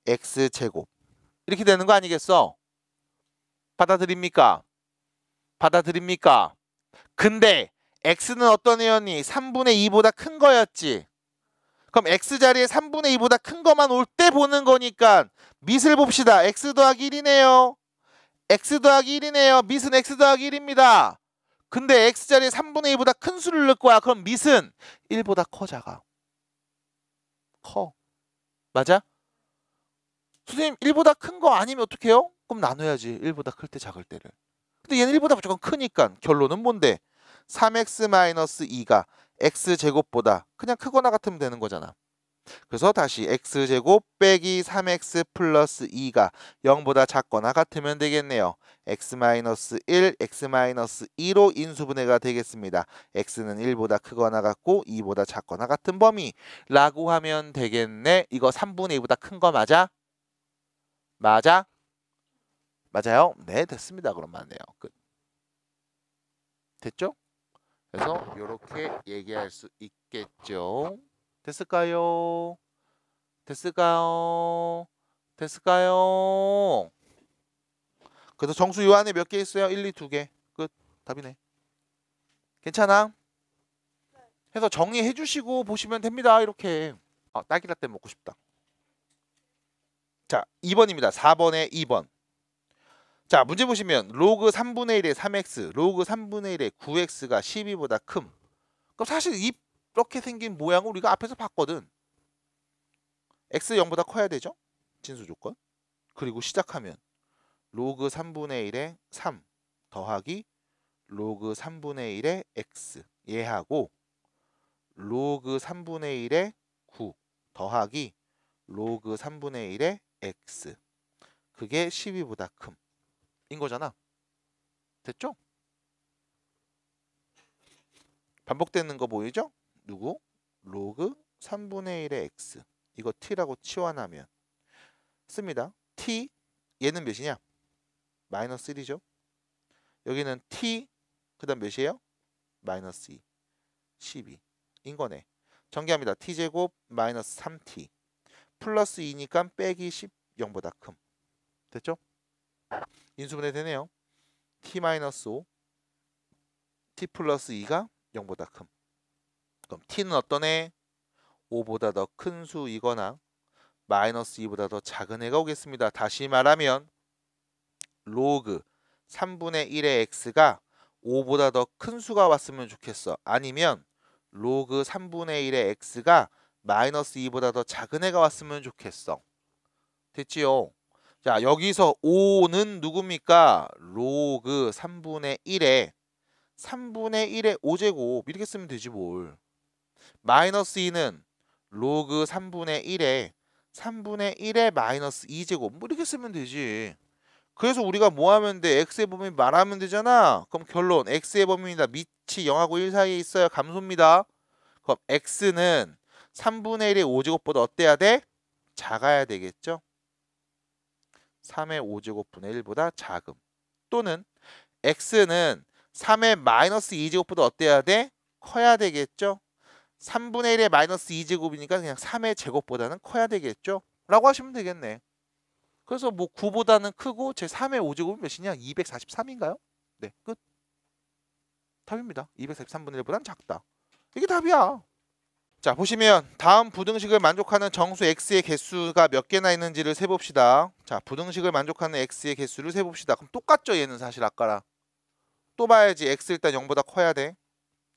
x제곱. 이렇게 되는 거 아니겠어? 받아들입니까? 받아들입니까? 근데 x는 어떤 애였니? 3분의 2보다 큰 거였지. 그럼 x 자리에 3분의 2보다 큰 거만 올 때 보는 거니까 밑을 봅시다. x 더하기 1이네요. x 더하기 1이네요. 밑은 x 더하기 1입니다. 근데 x 자리에 3분의 2보다 큰 수를 넣을 거야. 그럼 밑은 1보다 커 작아? 커. 맞아? 선생님 1보다 큰 거 아니면 어떡해요? 그럼 나눠야지. 1보다 클 때 작을 때를. 근데 얘는 1보다 무조건 크니까 결론은 뭔데? 3x-2가 x제곱보다 그냥 크거나 같으면 되는 거잖아. 그래서 다시 x제곱 빼기 3x 플러스 2가 0보다 작거나 같으면 되겠네요. x-1, x-2로 인수분해가 되겠습니다. x는 1보다 크거나 같고 2보다 작거나 같은 범위라고 하면 되겠네. 이거 3분의 2보다 큰 거 맞아? 맞아? 맞아요? 네, 됐습니다. 그럼 맞네요. 끝. 됐죠? 그래서 이렇게 얘기할 수 있겠죠. 됐을까요? 됐을까요? 됐을까요? 그래서 정수 요 안에 몇 개 있어요? 1, 2, 2개. 끝. 답이네. 괜찮아? 해서 정리해 주시고 보시면 됩니다. 이렇게. 딸기라떼 먹고 싶다. 자, 2번입니다. 4번에 2번. 자, 문제 보시면 로그 3분의 1의 3x, 로그 3분의 1의 9x가 12보다 큼. 그럼 사실 이렇게 생긴 모양을 우리가 앞에서 봤거든. x 0보다 커야 되죠? 진수 조건. 그리고 시작하면 로그 3분의 1의 3 더하기 로그 3분의 1의 x 얘하고 로그 3분의 1의 9 더하기 로그 3분의 1의 x 그게 12보다 큼 인 거잖아. 됐죠? 반복되는 거 보이죠? 누구? 로그 3분의 1의 x 이거 t라고 치환하면 씁니다. t 얘는 몇이냐? 마이너스 1이죠. 여기는 t 그 다음 몇이에요? 마이너스 2 12인 거네. 전개합니다. t제곱 마이너스 3t 플러스 2니까 빼기 10 0보다 큼. 됐죠? 인수분해 되네요. t 마이너스 5 t 플러스 2가 0보다 큼. 그럼 t는 어떤 애? 5보다 더 큰 수이거나 마이너스 2보다 더 작은 애가 오겠습니다. 다시 말하면 로그 3분의 1의 x가 5보다 더 큰 수가 왔으면 좋겠어. 아니면 로그 3분의 1의 x가 마이너스 2보다 더 작은 애가 왔으면 좋겠어. 됐지요? 자, 여기서 5는 누굽니까? 로그 3분의 1의 5제곱 이렇게 쓰면 되지 뭘. 마이너스 2는 로그 3분의 1의 마이너스 2제곱 뭐 이렇게 쓰면 되지. 그래서 우리가 뭐 하면 돼? x의 범위 말하면 되잖아. 그럼 결론 x의 범위입니다. 밑이 0하고 1 사이에 있어요. 감소입니다. 그럼 x는 3분의 1의 5제곱보다 어때야 돼? 작아야 되겠죠? 3의 5제곱분의 1보다 작음. 또는 x는 3의 마이너스 2제곱보다 어때야 돼? 커야 되겠죠? 3분의 1의 마이너스 2제곱이니까 그냥 3의 제곱보다는 커야 되겠죠? 라고 하시면 되겠네. 그래서 뭐 9보다는 크고 제 3의 5제곱은 몇이냐? 243인가요? 네, 끝. 답입니다. 243분의 1보다는 작다. 이게 답이야. 자, 보시면 다음 부등식을 만족하는 정수 x의 개수가 몇 개나 있는지를 세봅시다. 자, 부등식을 만족하는 x의 개수를 세봅시다. 그럼 똑같죠? 얘는 사실 아까랑. 또 봐야지. x 일단 0보다 커야 돼.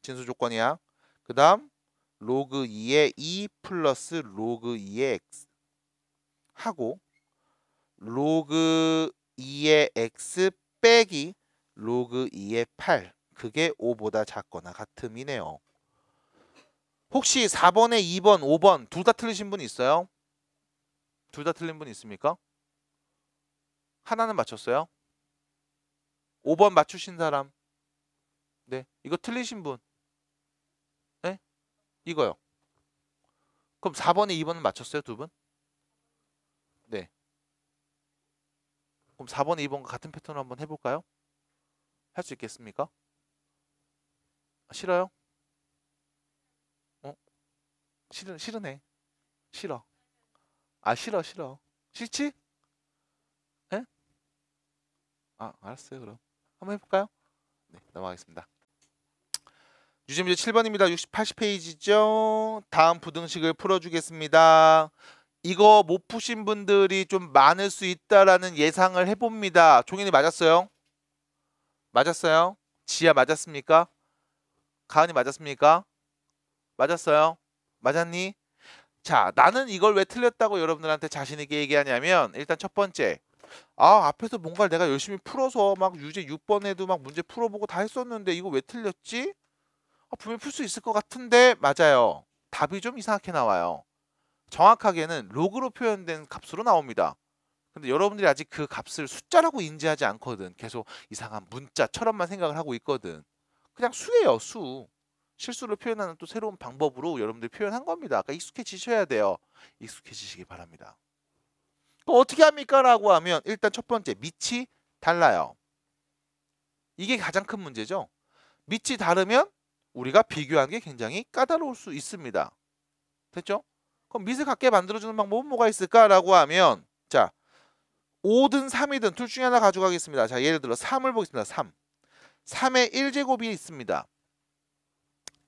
진수 조건이야. 그 다음 로그 2의 2 플러스 로그 2의 x 하고 로그 2의 x 빼기 로그 2의 8 그게 5보다 작거나 같음이네요. 혹시 4번에 2번, 5번 둘 다 틀리신 분 있어요? 둘 다 틀린 분 있습니까? 하나는 맞췄어요? 5번 맞추신 사람? 네, 이거 틀리신 분? 네? 이거요. 그럼 4번에 2번은 맞췄어요? 두 분? 네. 그럼 4번에 2번과 같은 패턴을 한번 해볼까요? 할 수 있겠습니까? 싫어요? 싫으네. 싫어. 싫어. 싫지? 예? 알았어요. 그럼 한번 해볼까요? 네, 넘어가겠습니다. 유제문제 7번입니다. 80페이지죠. 다음 부등식을 풀어주겠습니다. 이거 못 푸신 분들이 좀 많을 수 있다라는 예상을 해봅니다. 종현이 맞았어요? 맞았어요? 지아 맞았습니까? 가은이 맞았습니까? 맞았어요? 맞았니? 자, 나는 이걸 왜 틀렸다고 여러분들한테 자신 있게 얘기하냐면 일단 첫 번째, 앞에서 뭔가를 내가 열심히 풀어서 막 유제 6번에도 막 문제 풀어보고 다 했었는데 이거 왜 틀렸지? 분명히 풀 수 있을 것 같은데 맞아요. 답이 좀 이상하게 나와요. 정확하게는 로그로 표현된 값으로 나옵니다. 근데 여러분들이 아직 그 값을 숫자라고 인지하지 않거든. 계속 이상한 문자처럼만 생각을 하고 있거든. 그냥 수예요, 수. 실수를 표현하는 또 새로운 방법으로 여러분들이 표현한 겁니다. 그러니까 익숙해지셔야 돼요. 익숙해지시기 바랍니다. 그럼 어떻게 합니까? 라고 하면 일단 첫 번째, 밑이 달라요. 이게 가장 큰 문제죠. 밑이 다르면 우리가 비교하는 게 굉장히 까다로울 수 있습니다. 됐죠? 그럼 밑을 같게 만들어주는 방법은 뭐가 있을까라고 하면 자, 5든 3이든 둘 중에 하나 가져가겠습니다. 자, 예를 들어 3을 보겠습니다. 3. 3의 1제곱이 있습니다.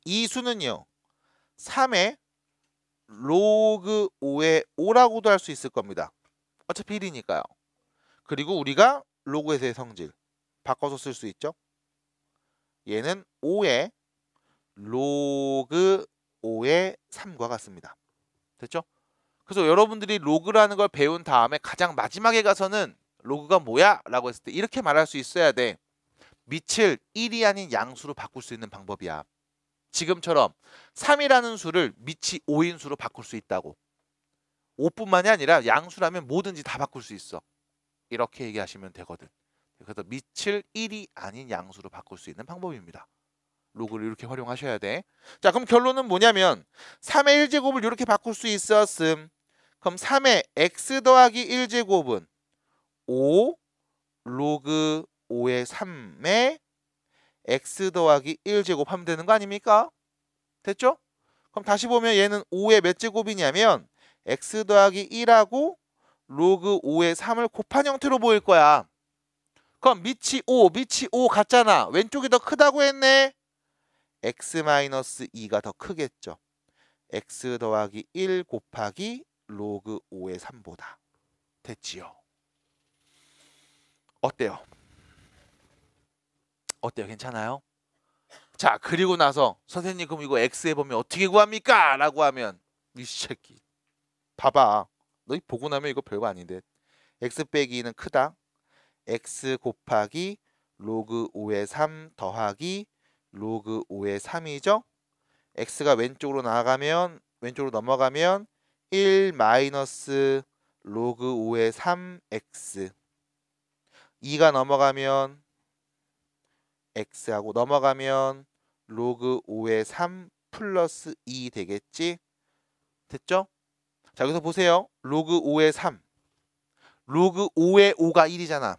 이 수는요. 3의 로그 5의 5라고도 할 수 있을 겁니다. 어차피 1이니까요. 그리고 우리가 로그에서의 성질 바꿔서 쓸 수 있죠. 얘는 5의 로그 5의 3과 같습니다. 됐죠? 그래서 여러분들이 로그라는 걸 배운 다음에 가장 마지막에 가서는 로그가 뭐야? 라고 했을 때 이렇게 말할 수 있어야 돼. 밑을 1이 아닌 양수로 바꿀 수 있는 방법이야. 지금처럼 3이라는 수를 밑이 5인 수로 바꿀 수 있다고. 5뿐만이 아니라 양수라면 뭐든지 다 바꿀 수 있어. 이렇게 얘기하시면 되거든. 그래서 밑을 1이 아닌 양수로 바꿀 수 있는 방법입니다. 로그를 이렇게 활용하셔야 돼. 자, 그럼 결론은 뭐냐면 3의 1제곱을 이렇게 바꿀 수 있었음. 그럼 3의 x 더하기 1제곱은 5 로그 5의 3의 x 더하기 1제곱 하면 되는 거 아닙니까? 됐죠? 그럼 다시 보면 얘는 5의 몇 제곱이냐면 x 더하기 1하고 로그 5의 3을 곱한 형태로 보일 거야. 그럼 밑이 5 같잖아. 왼쪽이 더 크다고 했네. x-2가 더 크겠죠. x 더하기 1 곱하기 로그 5의 3보다. 됐지요? 어때요? 어때요? 괜찮아요? 자, 그리고 나서 선생님 그럼 이거 x의 범위 어떻게 구합니까? 라고 하면 이 새끼 봐봐. 너 보고 나면 이거 별거 아닌데 x 빼기 2는 크다. x 곱하기 로그 5의 3 더하기 로그 5의 3이죠. x가 왼쪽으로 넘어가면 1 마이너스 로그 5의 3x 2가 넘어가면 x하고 넘어가면 로그 5의 3 플러스 2 되겠지? 됐죠? 자, 여기서 보세요. 로그 5의 3 로그 5의 5가 1이잖아.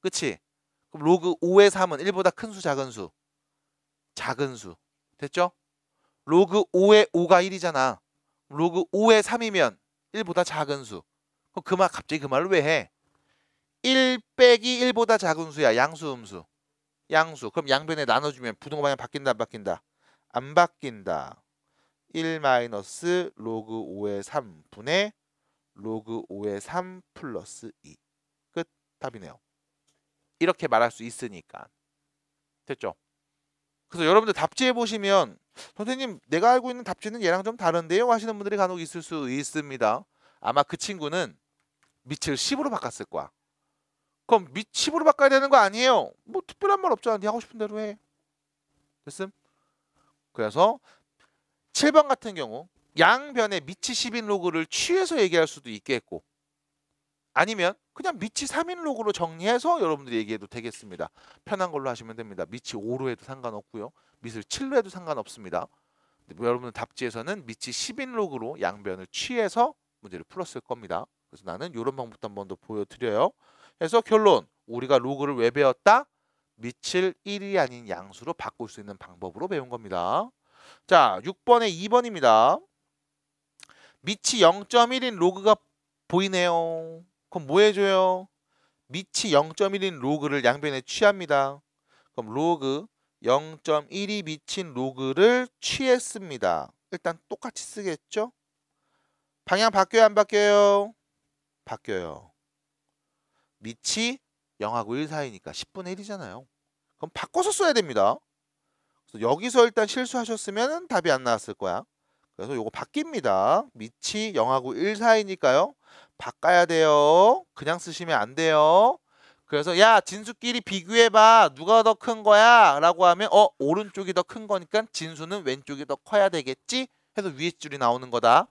그치? 그럼 로그 5의 3은 1보다 큰 수, 작은 수? 작은 수. 됐죠? 로그 5의 5가 1이잖아. 로그 5의 3이면 1보다 작은 수. 그럼 갑자기 그 말을 왜 해? 1 빼기 1보다 작은 수야. 양수, 음수. 양수. 그럼 양변에 나눠주면 부등호 방향 바뀐다, 안 바뀐다? 안 바뀐다. 1 마이너스 로그 5의 3분의 로그 5의 3 플러스 2. 끝. 답이네요. 이렇게 말할 수 있으니까. 됐죠? 그래서 여러분들 답지해 보시면 선생님 내가 알고 있는 답지는 얘랑 좀 다른데요? 하시는 분들이 간혹 있을 수 있습니다. 아마 그 친구는 밑을 10으로 바꿨을 거야. 그럼 밑 10으로 바꿔야 되는 거 아니에요? 뭐 특별한 말 없잖아. 네 하고 싶은 대로 해. 됐음? 그래서 7번 같은 경우 양변에 밑이 10인 로그를 취해서 얘기할 수도 있겠고 아니면 그냥 밑이 3인 로그로 정리해서 여러분들이 얘기해도 되겠습니다. 편한 걸로 하시면 됩니다. 밑이 5로 해도 상관없고요. 밑을 7로 해도 상관없습니다. 여러분들 답지에서는 밑이 10인 로그로 양변을 취해서 문제를 풀었을 겁니다. 그래서 나는 이런 방법도 한 번 더 보여드려요. 그래서 결론, 우리가 로그를 왜 배웠다? 밑을 1이 아닌 양수로 바꿀 수 있는 방법으로 배운 겁니다. 자, 6번에 2번입니다. 밑이 0.1인 로그가 보이네요. 그럼 뭐 해줘요? 밑이 0.1인 로그를 양변에 취합니다. 그럼 로그 0.1이 미친 로그를 취했습니다. 일단 똑같이 쓰겠죠? 방향 바뀌어요, 안 바뀌어요? 바뀌어요. 밑이 0하고 1 사이니까 10분의 1이잖아요. 그럼 바꿔서 써야 됩니다. 그래서 여기서 일단 실수하셨으면 답이 안 나왔을 거야. 그래서 요거 바뀝니다. 밑이 0하고 1 사이니까요. 바꿔야 돼요. 그냥 쓰시면 안 돼요. 그래서 야, 진수끼리 비교해봐. 누가 더 큰 거야? 라고 하면 오른쪽이 더 큰 거니까 진수는 왼쪽이 더 커야 되겠지? 해서 위에 줄이 나오는 거다.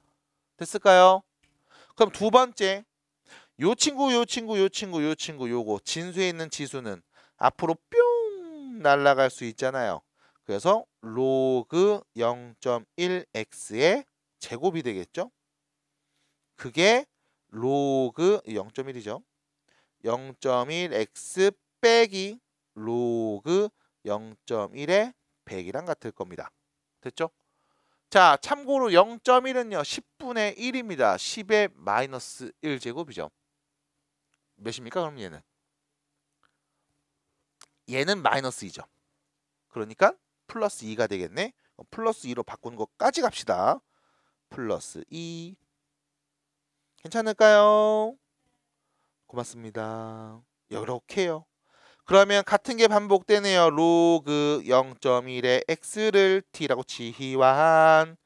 됐을까요? 그럼 두 번째, 요 친구, 요 친구, 요 친구, 요 친구, 요거 진수에 있는 지수는 앞으로 뿅 날아갈 수 있잖아요. 그래서 로그 0.1x의 제곱이 되겠죠? 그게 로그 0.1이죠. 0.1x 빼기 로그 0.1의 100이랑 같을 겁니다. 됐죠? 자, 참고로 0.1은요. 10분의 1입니다. 10의 마이너스 1제곱이죠. 몇입니까? 그럼 얘는 마이너스 2죠. 그러니까 플러스 2가 되겠네. 플러스 2로 바꾸는 것까지 갑시다. 플러스 2. 괜찮을까요? 고맙습니다. 이렇게요. 그러면 같은 게 반복되네요. 로그 0.1의 x를 t라고 치환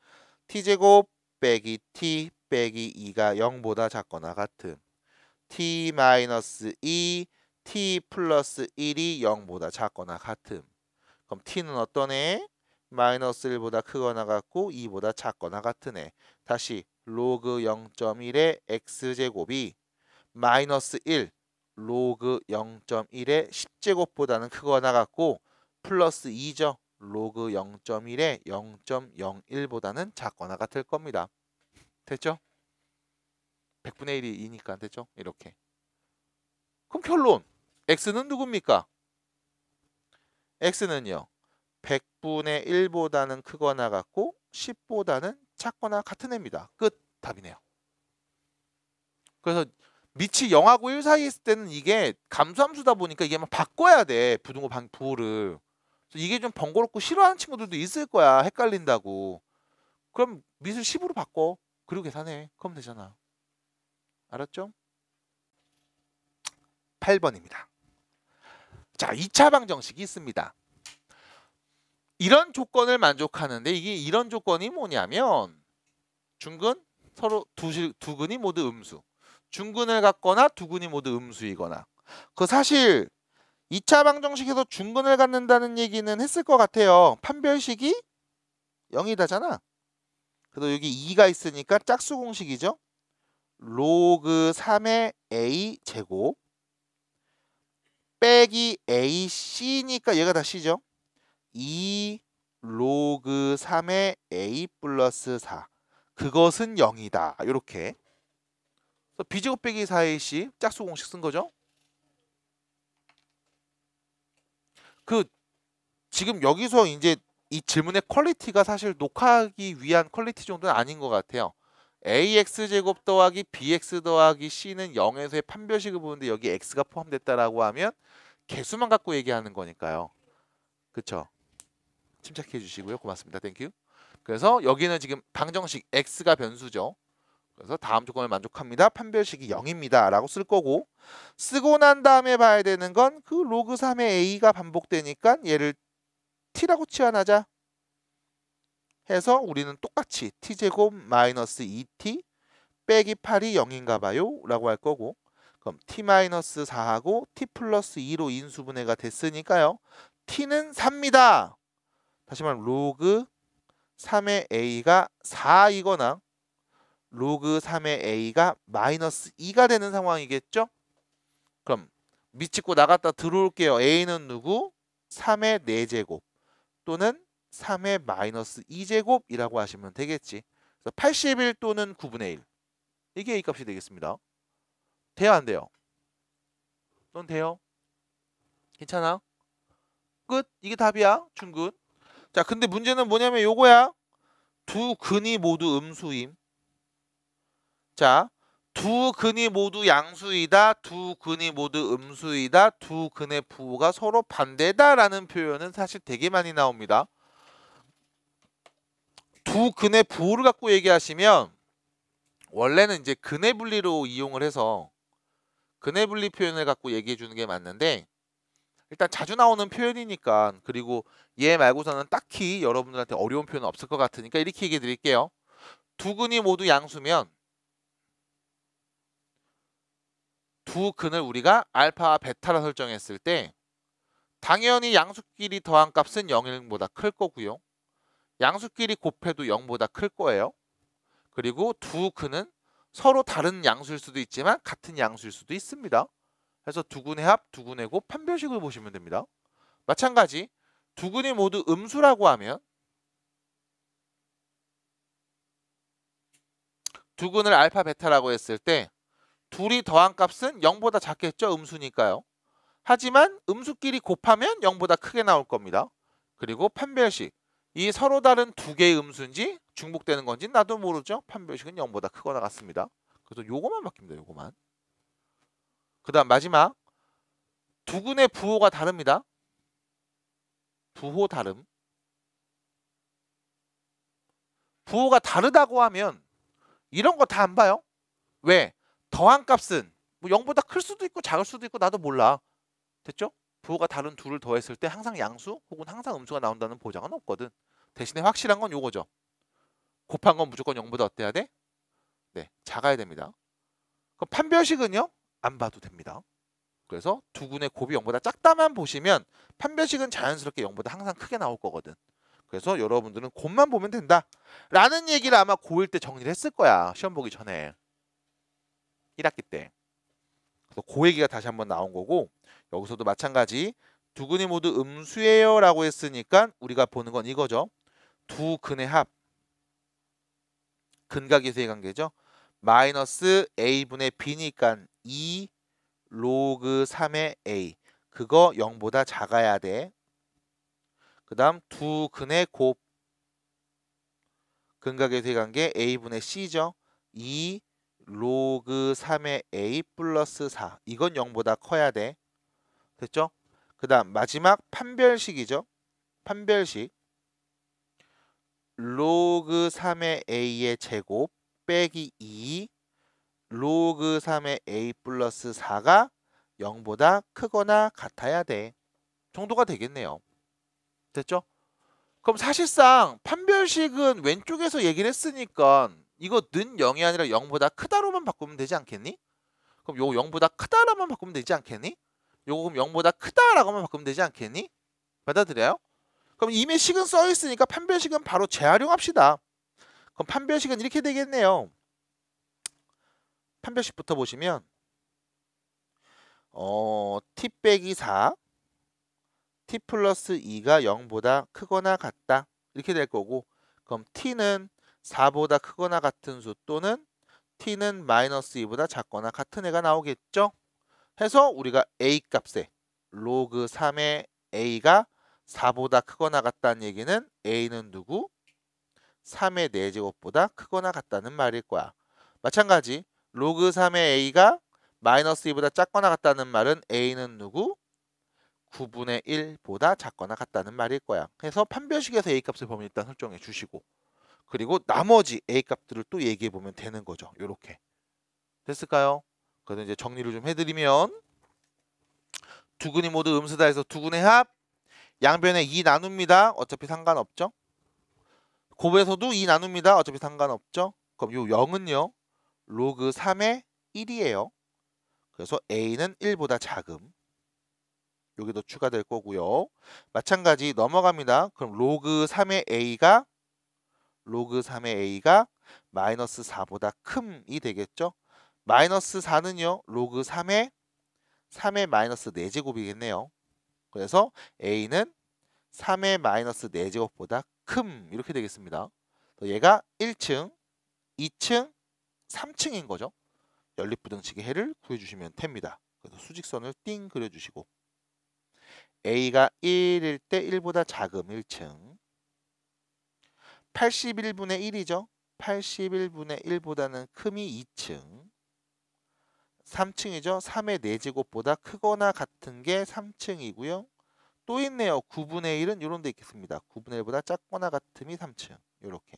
t제곱 빼기 t 빼기 2가 0보다 작거나 같음. t-2 t 플러스 1이 0보다 작거나 같음. 그럼 t는 어떤 애? 마이너스 1보다 크거나 같고 2보다 작거나 같은 애. 다시 로그 0.1의 x제곱이 마이너스 1 로그 0.1의 10제곱보다는 크거나 같고 플러스 2죠. 로그 0.1의 0.01보다는 작거나 같을 겁니다. 됐죠? 100분의 1이 2니까 됐죠? 이렇게. 그럼 결론. x는 누굽니까? x는요. 100분의 1보다는 크거나 같고 10보다는 작거나 같은 애입니다. 끝. 답이네요. 그래서 밑이 0하고 1 사이에 있을 때는 이게 감수함수다 보니까 이게 막 바꿔야 돼. 부등호 부호를. 이게 좀 번거롭고 싫어하는 친구들도 있을 거야. 헷갈린다고. 그럼 밑을 10으로 바꿔. 그리고 계산해. 그럼 되잖아. 알았죠? 8번입니다. 자, 2차 방정식이 있습니다. 이런 조건을 만족하는데 이게 이런 조건이 뭐냐면 중근 서로 두 근이 모두 음수. 중근을 갖거나 두 근이 모두 음수이거나. 그 사실 2차 방정식에서 중근을 갖는다는 얘기는 했을 것 같아요. 판별식이 0이다잖아. 그래서 여기 2가 있으니까 짝수 공식이죠. 로그 3의 a 제곱 빼기 ac니까 얘가 다 c죠. 2 로그 3의 a 플러스 4 그것은 0이다. 이렇게 b제곱 빼기 4의 c 짝수 공식 쓴 거죠. 지금 여기서 이제 이 질문의 퀄리티가 사실 녹화하기 위한 퀄리티 정도는 아닌 것 같아요. ax제곱 더하기 bx 더하기 c는 0에서의 판별식을 보는데 여기 x가 포함됐다라고 하면 개수만 갖고 얘기하는 거니까요. 그쵸? 침착해 주시고요. 고맙습니다. 땡큐. 그래서 여기는 지금 방정식 x가 변수죠. 그래서 다음 조건을 만족합니다. 판별식이 0입니다. 라고 쓸 거고 쓰고 난 다음에 봐야 되는 건 그 로그 3의 a가 반복되니까 얘를 t라고 치환하자 해서 우리는 똑같이 t제곱 마이너스 2t 빼기 8이 0인가 봐요. 라고 할 거고 그럼 t-4하고 t 플러스 2로 인수분해가 됐으니까요. t는 4입니다. 다시 말하면 로그 3의 a가 4이거나 로그 3의 a가 마이너스 2가 되는 상황이겠죠? 그럼 밑짚고 나갔다 들어올게요. a는 누구? 3의 4제곱 또는 3의 마이너스 2제곱이라고 하시면 되겠지. 그래서 81 또는 9분의 1 이게 A값이 되겠습니다. 돼요 안 돼요? 넌 돼요? 괜찮아? 끝. 이게 답이야. 중근. 자 근데 문제는 뭐냐면 요거야. 두 근이 모두 음수임. 자, 두 근이 모두 양수이다. 두 근이 모두 음수이다. 두 근의 부호가 서로 반대다라는 표현은 사실 되게 많이 나옵니다. 두 근의 부호를 갖고 얘기하시면 원래는 이제 근의 분리로 이용을 해서 근의 분리 표현을 갖고 얘기해 주는 게 맞는데 일단 자주 나오는 표현이니까 그리고 얘 말고서는 딱히 여러분들한테 어려운 표현은 없을 것 같으니까 이렇게 얘기해 드릴게요. 두 근이 모두 양수면 두 근을 우리가 알파와 베타라 설정했을 때 당연히 양수끼리 더한 값은 0보다 클 거고요. 양수끼리 곱해도 0보다 클 거예요. 그리고 두 근은 서로 다른 양수일 수도 있지만 같은 양수일 수도 있습니다. 그래서 두 근의 합, 두 근의 곱, 판별식을 보시면 됩니다. 마찬가지 두 근이 모두 음수라고 하면 두 근을 알파, 베타라고 했을 때 둘이 더한 값은 0보다 작겠죠? 음수니까요. 하지만 음수끼리 곱하면 0보다 크게 나올 겁니다. 그리고 판별식. 이 서로 다른 두 개의 음수인지 중복되는 건지 나도 모르죠. 판별식은 0보다 크거나 같습니다. 그래서 요거만 바뀝니다. 요거만. 그 다음 마지막. 두 근의 부호가 다릅니다. 부호 다름. 부호가 다르다고 하면 이런 거 다 안 봐요. 왜? 더한 값은 뭐 0보다 클 수도 있고 작을 수도 있고 나도 몰라. 됐죠? 부호가 다른 둘을 더했을 때 항상 양수 혹은 항상 음수가 나온다는 보장은 없거든. 대신에 확실한 건 요거죠. 곱한 건 무조건 0보다 어때야 돼? 네, 작아야 됩니다. 그럼 판별식은요? 안 봐도 됩니다. 그래서 두 근의 곱이 0보다 작다만 보시면 판별식은 자연스럽게 0보다 항상 크게 나올 거거든. 그래서 여러분들은 곱만 보면 된다 라는 얘기를 아마 고1 때 정리를 했을 거야. 시험 보기 전에. 1학기 때. 그래서 그 얘기가 다시 한번 나온 거고 여기서도 마찬가지 두 근이 모두 음수예요 라고 했으니까 우리가 보는 건 이거죠. 두 근의 합. 근과 기수의 관계죠. 마이너스 a분의 b니까 2 로그 3의 a. 그거 0보다 작아야 돼. 그 다음 두 근의 곱. 근과 기수의 관계 a분의 c죠. 2 로그 3의 a 플러스 4. 이건 0보다 커야 돼. 됐죠? 그 다음 마지막 판별식이죠. 판별식. 로그 3의 a의 제곱 빼기 2 로그 3의 a 플러스 4가 0보다 크거나 같아야 돼. 정도가 되겠네요. 됐죠? 그럼 사실상 판별식은 왼쪽에서 얘기를 했으니까 이거 는 0이 아니라 0보다 크다로만 바꾸면 되지 않겠니? 그럼 요거 0보다 크다라만 바꾸면 되지 않겠니? 요거 그럼 0보다 크다라고만 바꾸면 되지 않겠니? 받아들여요? 그럼 이미 식은 써 있으니까 판별식은 바로 재활용합시다. 그럼 판별식은 이렇게 되겠네요. 판별식부터 보시면 t 빼기 4 t 플러스 2가 0보다 크거나 같다 이렇게 될 거고 그럼 t는 4보다 크거나 같은 수 또는 t는 마이너스 2보다 작거나 같은 애가 나오겠죠. 해서 우리가 a 값에 로그 3의 a가 4보다 크거나 같다는 얘기는 a는 누구? 3의 4제곱보다 크거나 같다는 말일 거야. 마찬가지 로그 3의 a가 마이너스 2보다 작거나 같다는 말은 a는 누구? 9분의 1보다 작거나 같다는 말일 거야. 그래서 판별식에서 a값을 보면 일단 설정해 주시고 그리고 나머지 a값들을 또 얘기해 보면 되는 거죠. 요렇게. 됐을까요? 그래서 이제 정리를 좀 해드리면 두 근이 모두 음수다 해서 두 근의 합 양변에 2 나눕니다. 어차피 상관없죠. 곱에서도 2 나눕니다. 어차피 상관없죠. 그럼 요 0은요. 로그 3의 1이에요. 그래서 a는 1보다 작음. 여기도 추가될 거고요. 마찬가지 넘어갑니다. 그럼 로그 3의 a가 마이너스 4보다 큼이 되겠죠. 마이너스 4는요. 로그 3의 마이너스 4제곱이겠네요. 그래서 a는 3의 마이너스 4제곱보다 큼 이렇게 되겠습니다. 얘가 1층, 2층, 3층인 거죠. 연립부등식의 해를 구해주시면 됩니다. 그래서 수직선을 띵 그려주시고 a가 1일 때 1보다 작음 1층 81분의 1이죠. 81분의 1보다는 큼이 2층 3층이죠. 3의 4제곱보다 크거나 같은 게 3층이고요. 또 있네요. 9분의 1은 이런 데 있겠습니다. 9분의 1보다 작거나 같음이 3층 이렇게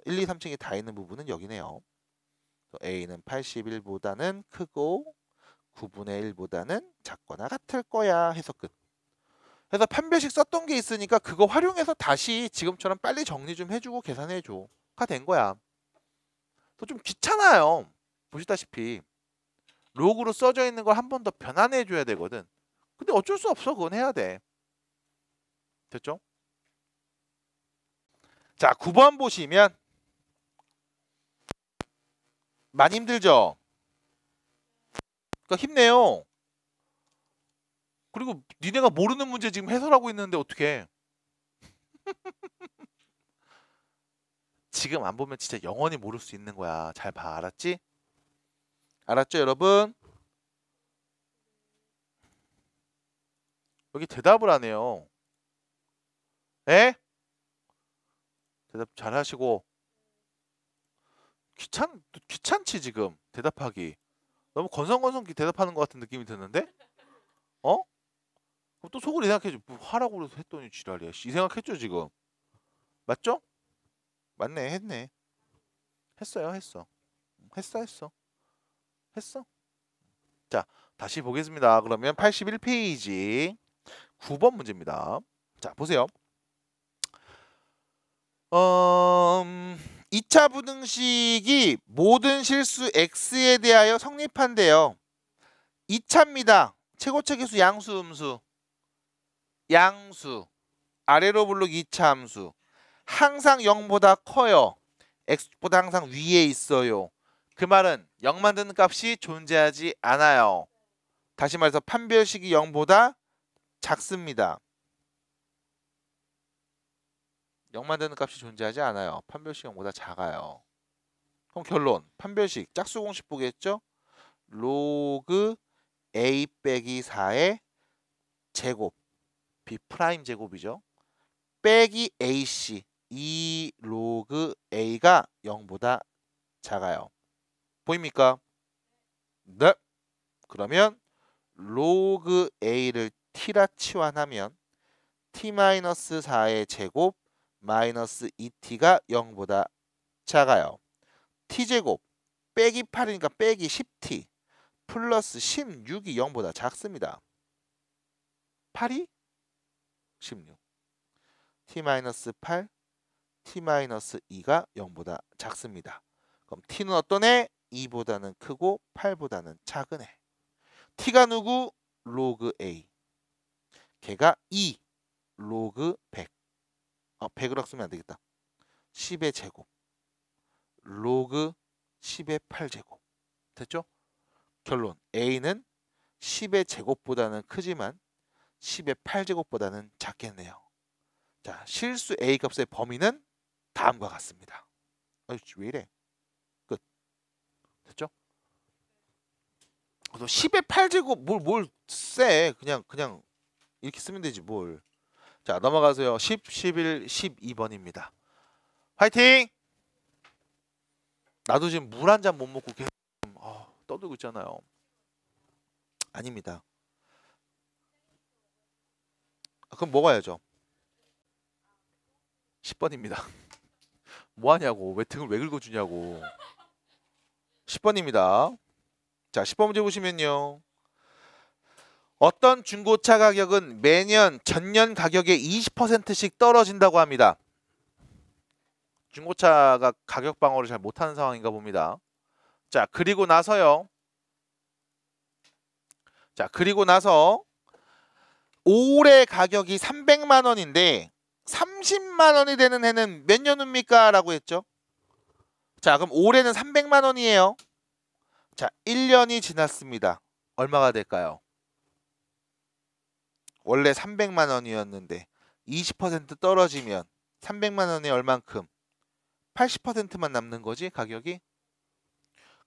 1, 2, 3층이 다 있는 부분은 여기네요. a는 81보다는 크고 9분의 1보다는 작거나 같을 거야 해서 끝. 그래서 판별식 썼던 게 있으니까 그거 활용해서 다시 지금처럼 빨리 정리 좀 해주고 계산해줘 가 된 거야. 좀 귀찮아요. 보시다시피 로그로 써져 있는 걸 한 번 더 변환해 줘야 되거든. 근데 어쩔 수 없어. 그건 해야 돼. 됐죠? 자, 9번 보시면 많이 힘들죠? 그러니까 힘내요. 그리고 니네가 모르는 문제 지금 해설하고 있는데 어떡해. 지금 안 보면 진짜 영원히 모를 수 있는 거야. 잘 봐. 알았지? 알았죠, 여러분? 여기 대답을 안 해요. 에? 대답 잘 하시고. 귀찮지 지금 대답하기. 너무 건성건성 대답하는 것 같은 느낌이 드는데? 어? 그럼 또 속으로 이 생각해줘. 뭐 하라고 그래서 했더니 지랄이야. 이 생각했죠 지금. 맞죠? 맞네. 했네. 했어요. 했어. 했어. 자, 다시 보겠습니다. 그러면 81페이지 9번 문제입니다. 자, 보세요. 2차 부등식이 모든 실수 x에 대하여 성립한대요. 2차입니다. 최고차 계수 양수 음수. 양수. 아래로 부르기 2차 함수. 항상 0보다 커요. x보다 항상 위에 있어요. 그 말은 0 만드는 값이 존재하지 않아요. 다시 말해서 판별식이 0보다 작습니다. 0 만드는 값이 존재하지 않아요. 판별식 0보다 작아요. 그럼 결론. 판별식 짝수 공식 보겠죠? 로그 a 빼기 4의 제곱 b 프라임 제곱이죠. 빼기 ac 이 로그 a가 0보다 작아요. 보입니까? 네. 그러면 로그 a를 t라 치환하면 t-4의 제곱 마이너스 2t가 0보다 작아요. t제곱 빼기 8이니까 빼기 10t 플러스 16이 0보다 작습니다. 8이 16 t-8 t-2가 0보다 작습니다. 그럼 t는 어떤 애? 2보다는 크고 8보다는 작은 애. t가 누구? 로그 a. 걔가 2 로그 100. 100으로 쓰면 안 되겠다. 10의 제곱. 로그 10의 8제곱. 됐죠? 결론. a는 10의 제곱보다는 크지만 10의 8제곱보다는 작겠네요. 자, 실수 a 값의 범위는 다음과 같습니다. 왜 이래? 끝. 됐죠? 그래서 10의 8제곱 뭘 쎄. 그냥 이렇게 쓰면 되지 뭘. 자, 넘어가세요. 10, 11, 12번입니다. 화이팅! 나도 지금 물 한 잔 못 먹고 계속 떠들고 있잖아요. 아닙니다. 그럼 먹어야죠. 10번입니다. 뭐하냐고. 왜 등을 왜 긁어주냐고. 10번입니다. 자, 10번 문제 보시면요. 어떤 중고차 가격은 매년 전년 가격의 20%씩 떨어진다고 합니다. 중고차가 가격 방어를 잘 못하는 상황인가 봅니다. 자, 그리고 나서요. 자, 그리고 나서 올해 가격이 300만 원인데 30만 원이 되는 해는 몇 년 후입니까? 라고 했죠. 자, 그럼 올해는 300만 원이에요. 자, 1년이 지났습니다. 얼마가 될까요? 원래 300만 원이었는데 20% 떨어지면 300만 원에 얼만큼? 80%만 남는 거지, 가격이?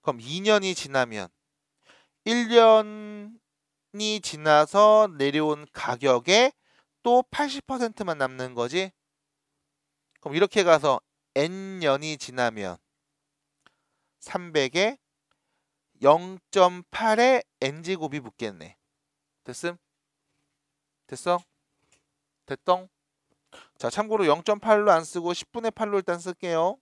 그럼 2년이 지나면 1년이 지나서 내려온 가격에 또 80%만 남는 거지? 그럼 이렇게 가서 n년이 지나면 300에 0.8의 n제곱이 붙겠네. 됐음? 됐어? 됐덩? 자, 참고로 0.8로 안 쓰고 10분의 8로 일단 쓸게요.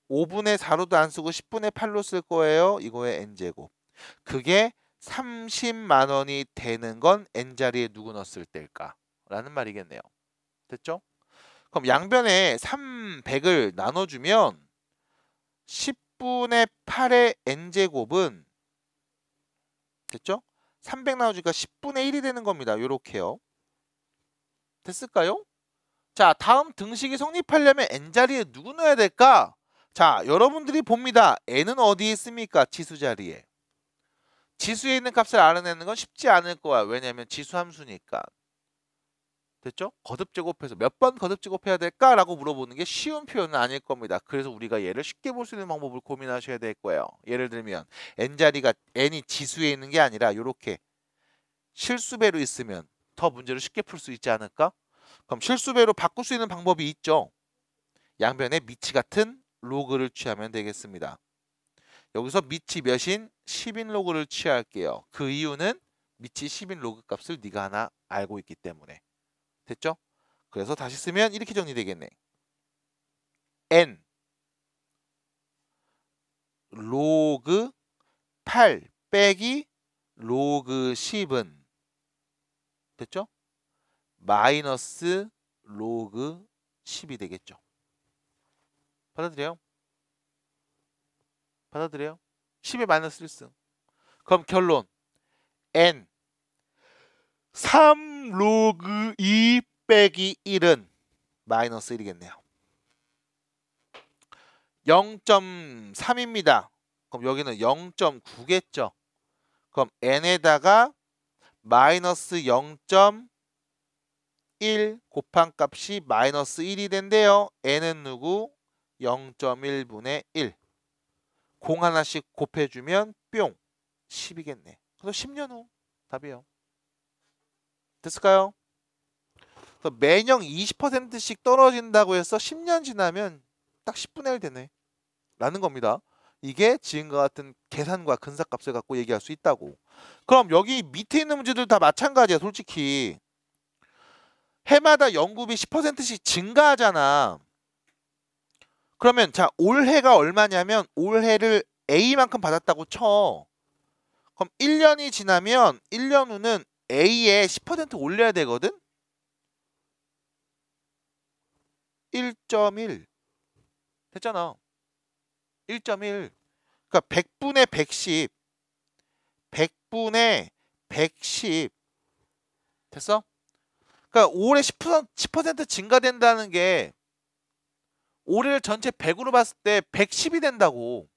5분의 4로도 안 쓰고 10분의 8로 쓸 거예요. 이거의 n제곱. 그게 30만 원이 되는 건 n자리에 누구 넣었을 때일까? 라는 말이겠네요. 됐죠? 그럼 양변에 300을 나눠주면 10분의 8의 n제곱은 됐죠? 300 나눠주니까 10분의 1이 되는 겁니다. 요렇게요. 됐을까요? 자, 다음 등식이 성립하려면 n자리에 누구 넣어야 될까? 자, 여러분들이 봅니다. n은 어디에 있습니까? 지수 자리에. 지수에 있는 값을 알아내는 건 쉽지 않을 거야. 왜냐면 지수 함수니까. 됐죠? 거듭 제곱해서 몇 번 거듭 제곱해야 될까라고 물어보는 게 쉬운 표현은 아닐 겁니다. 그래서 우리가 얘를 쉽게 볼 수 있는 방법을 고민하셔야 될 거예요. 예를 들면 n자리가 n이 지수에 있는 게 아니라 이렇게 실수배로 있으면 더 문제를 쉽게 풀 수 있지 않을까? 그럼 실수배로 바꿀 수 있는 방법이 있죠. 양변에 미치 같은 로그를 취하면 되겠습니다. 여기서 미치 몇인 10인 로그를 취할게요. 그 이유는 미치 10인 로그 값을 네가 하나 알고 있기 때문에. 됐죠? 그래서 다시 쓰면 이렇게 정리되겠네. n 로그 8 빼기 로그 10은 됐죠? 마이너스 로그 10이 되겠죠. 받아들여요? 받아들여요? 10의 마이너스 1승. 그럼 결론 n 3 로그 2 빼기 1은 마이너스 1이겠네요. 0.3입니다. 그럼 여기는 0.9겠죠. 그럼 n에다가 마이너스 0.1 곱한 값이 마이너스 1이 된대요. n은 누구? 0.1분의 1. 공 하나씩 곱해주면 뿅 10이겠네. 그래서 10년 후 답이에요. 됐을까요? 매년 20%씩 떨어진다고 해서 10년 지나면 딱 10분의 1 되네 라는 겁니다. 이게 지금과 같은 계산과 근사값을 갖고 얘기할 수 있다고. 그럼 여기 밑에 있는 문제들 다 마찬가지야. 솔직히 해마다 연구비 10%씩 증가하잖아. 그러면 자 올해가 얼마냐면 올해를 A만큼 받았다고 쳐. 그럼 1년이 지나면 1년 후는 A에 10% 올려야 되거든. 1.1 됐잖아. 1.1 그러니까 100분의 110 100분의 110 됐어? 그러니까 올해 10% 증가된다는 게 올해를 전체 100으로 봤을 때 110이 된다고.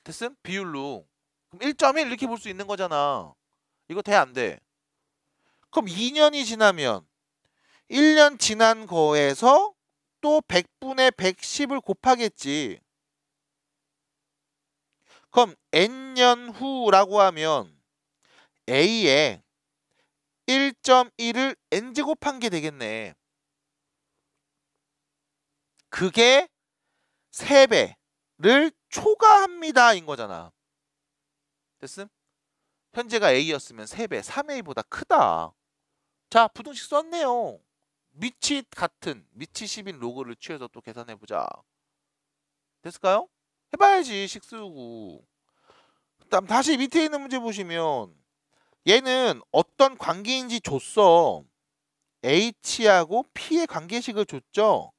됐음? 비율로. 그럼 1.1 이렇게 볼 수 있는 거잖아. 이거 돼 안 돼? 그럼 2년이 지나면 1년 지난 거에서 또 100분의 110을 곱하겠지. 그럼 n년 후라고 하면 A에 1.1을 n제곱한 게 되겠네. 그게 3배를 초과합니다 인 거잖아. 됐음? 현재가 A였으면 3배, 3A보다 크다. 자, 부등식 썼네요. 미치 같은 미치 10인 로그를 취해서 또 계산해보자. 됐을까요? 해봐야지 식수고. 그다음 다시 밑에 있는 문제 보시면 얘는 어떤 관계인지 줬어. H하고 P의 관계식을 줬죠.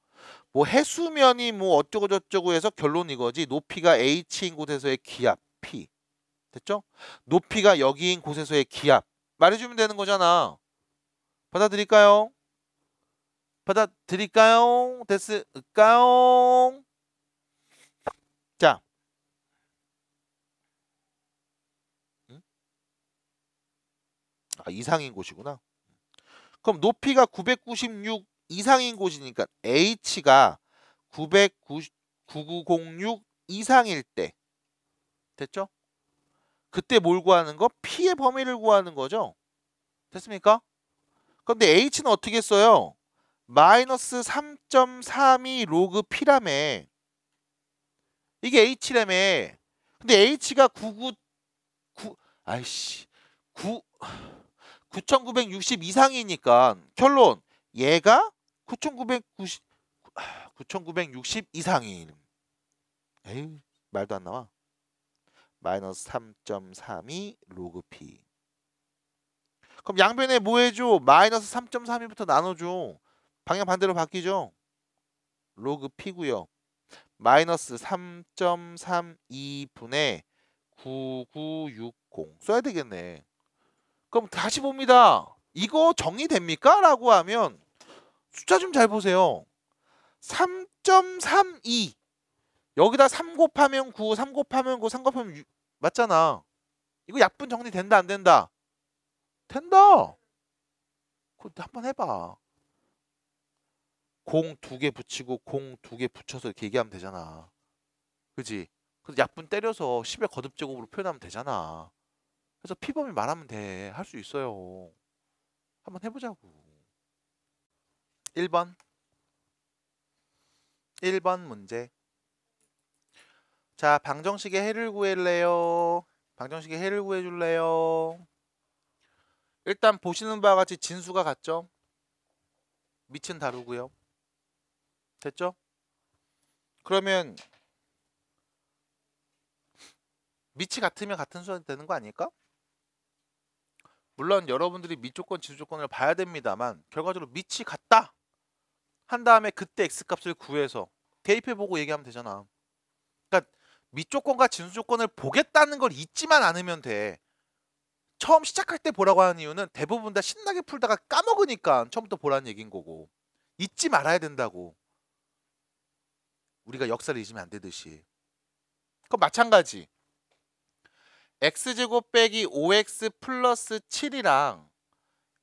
뭐 해수면이 뭐 어쩌고 저쩌고 해서 결론 이거지. 높이가 H인 곳에서의 기압 P. 됐죠? 높이가 여기인 곳에서의 기압. 말해주면 되는 거잖아. 받아들일까요? 받아들일까요? 됐을까요? 자. 이상인 곳이구나. 그럼 높이가 996 이상인 곳이니까 H가 9906 이상일 때 됐죠? 그때 뭘 구하는 거? P의 범위를 구하는 거죠. 됐습니까? 그런데 H는 어떻게 써요? 마이너스 3.32 로그 P라며. 이게 H라며. 근데 H가 9960 이상이니까 결론 얘가 9960 이상인. 에이 말도 안 나와. 마이너스 3.32 로그 P. 그럼 양변에 뭐 해줘? 마이너스 3.32부터 나눠줘. 방향 반대로 바뀌죠? 로그 P고요. 마이너스 3.32분의 9960 써야 되겠네. 그럼 다시 봅니다. 이거 정리됩니까? 라고 하면 숫자 좀 잘 보세요. 3.32 여기다 3 곱하면 9, 3 곱하면 9, 3 곱하면 6 맞잖아. 이거 약분 정리 된다 안 된다? 된다. 그거 한번 해봐. 0 2개 붙이고 0 2개 붙여서 이렇게 얘기하면 되잖아. 그지? 그래서 약분 때려서 10의 거듭제곱으로 표현하면 되잖아. 그래서 P범위 말하면 돼. 할 수 있어요. 한번 해보자고. 1번 1번 문제. 자, 방정식의 해를 구할래요? 방정식의 해를 구해줄래요? 일단 보시는 바와 같이 진수가 같죠? 밑은 다르고요. 됐죠? 그러면 밑이 같으면 같은 수가 되는 거 아닐까? 물론 여러분들이 밑조건, 진수조건을 봐야 됩니다만 결과적으로 밑이 같다 한 다음에 그때 x값을 구해서 대입해보고 얘기하면 되잖아. 그러니까 밑조건과 진수조건을 보겠다는 걸 잊지만 않으면 돼. 처음 시작할 때 보라고 하는 이유는 대부분 다 신나게 풀다가 까먹으니까 처음부터 보라는 얘기인 거고, 잊지 말아야 된다고. 우리가 역사를 잊으면 안 되듯이. 그럼 마찬가지. x제곱 빼기 5x 플러스 7이랑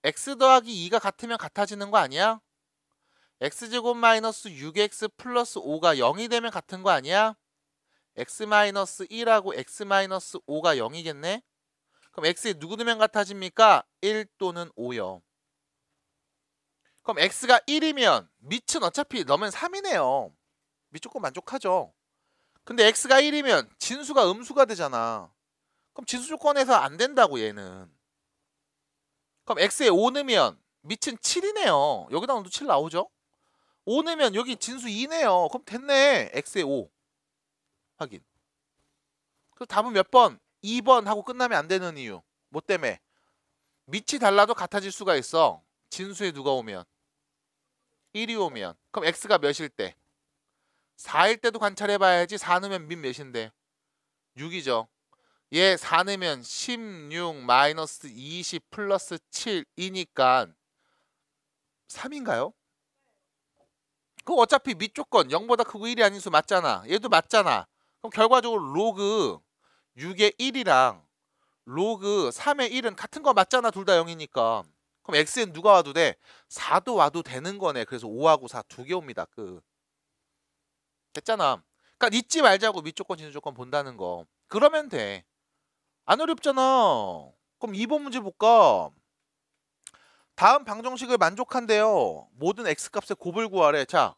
x 더하기 2가 같으면 같아지는 거 아니야? x제곱 마이너스 6x 플러스 5가 0이 되면 같은 거 아니야? x 마이너스 1하고 x 마이너스 5가 0이겠네? 그럼 x에 누구 넣으면 같아집니까? 1 또는 5요. 그럼 x가 1이면 밑은 어차피 넣으면 3이네요. 밑 조건 만족하죠. 근데 x가 1이면 진수가 음수가 되잖아. 그럼 진수 조건에서 안 된다고 얘는. 그럼 x에 5 넣으면 밑은 7이네요. 여기다 넣어도 7 나오죠? 5 넣으면 여기 진수 2네요. 그럼 됐네. x에 5 확인. 그래서 답은 몇 번? 2번 하고 끝나면 안 되는 이유. 뭐 때문에? 밑이 달라도 같아질 수가 있어. 진수에 누가 오면? 1이 오면. 그럼 x가 몇일 때? 4일 때도 관찰해봐야지. 4 넣으면 밑 몇인데? 6이죠. 얘 4 넣으면 16 마이너스 20 플러스 7이니까 3인가요? 그럼 어차피 밑 조건 0보다 크고 1이 아닌 수 맞잖아. 얘도 맞잖아. 그럼 결과적으로 로그 6의 1이랑 로그 3의 1은 같은 거 맞잖아. 둘 다 0이니까. 그럼 x엔 누가 와도 돼? 4도 와도 되는 거네. 그래서 5하고 4 두 개 옵니다. 됐잖아. 그러니까 잊지 말자고 밑 조건, 진수 조건 본다는 거. 그러면 돼. 안 어렵잖아. 그럼 2번 문제 볼까? 다음 방정식을 만족한대요. 모든 x값의 곱을 구하래. 자,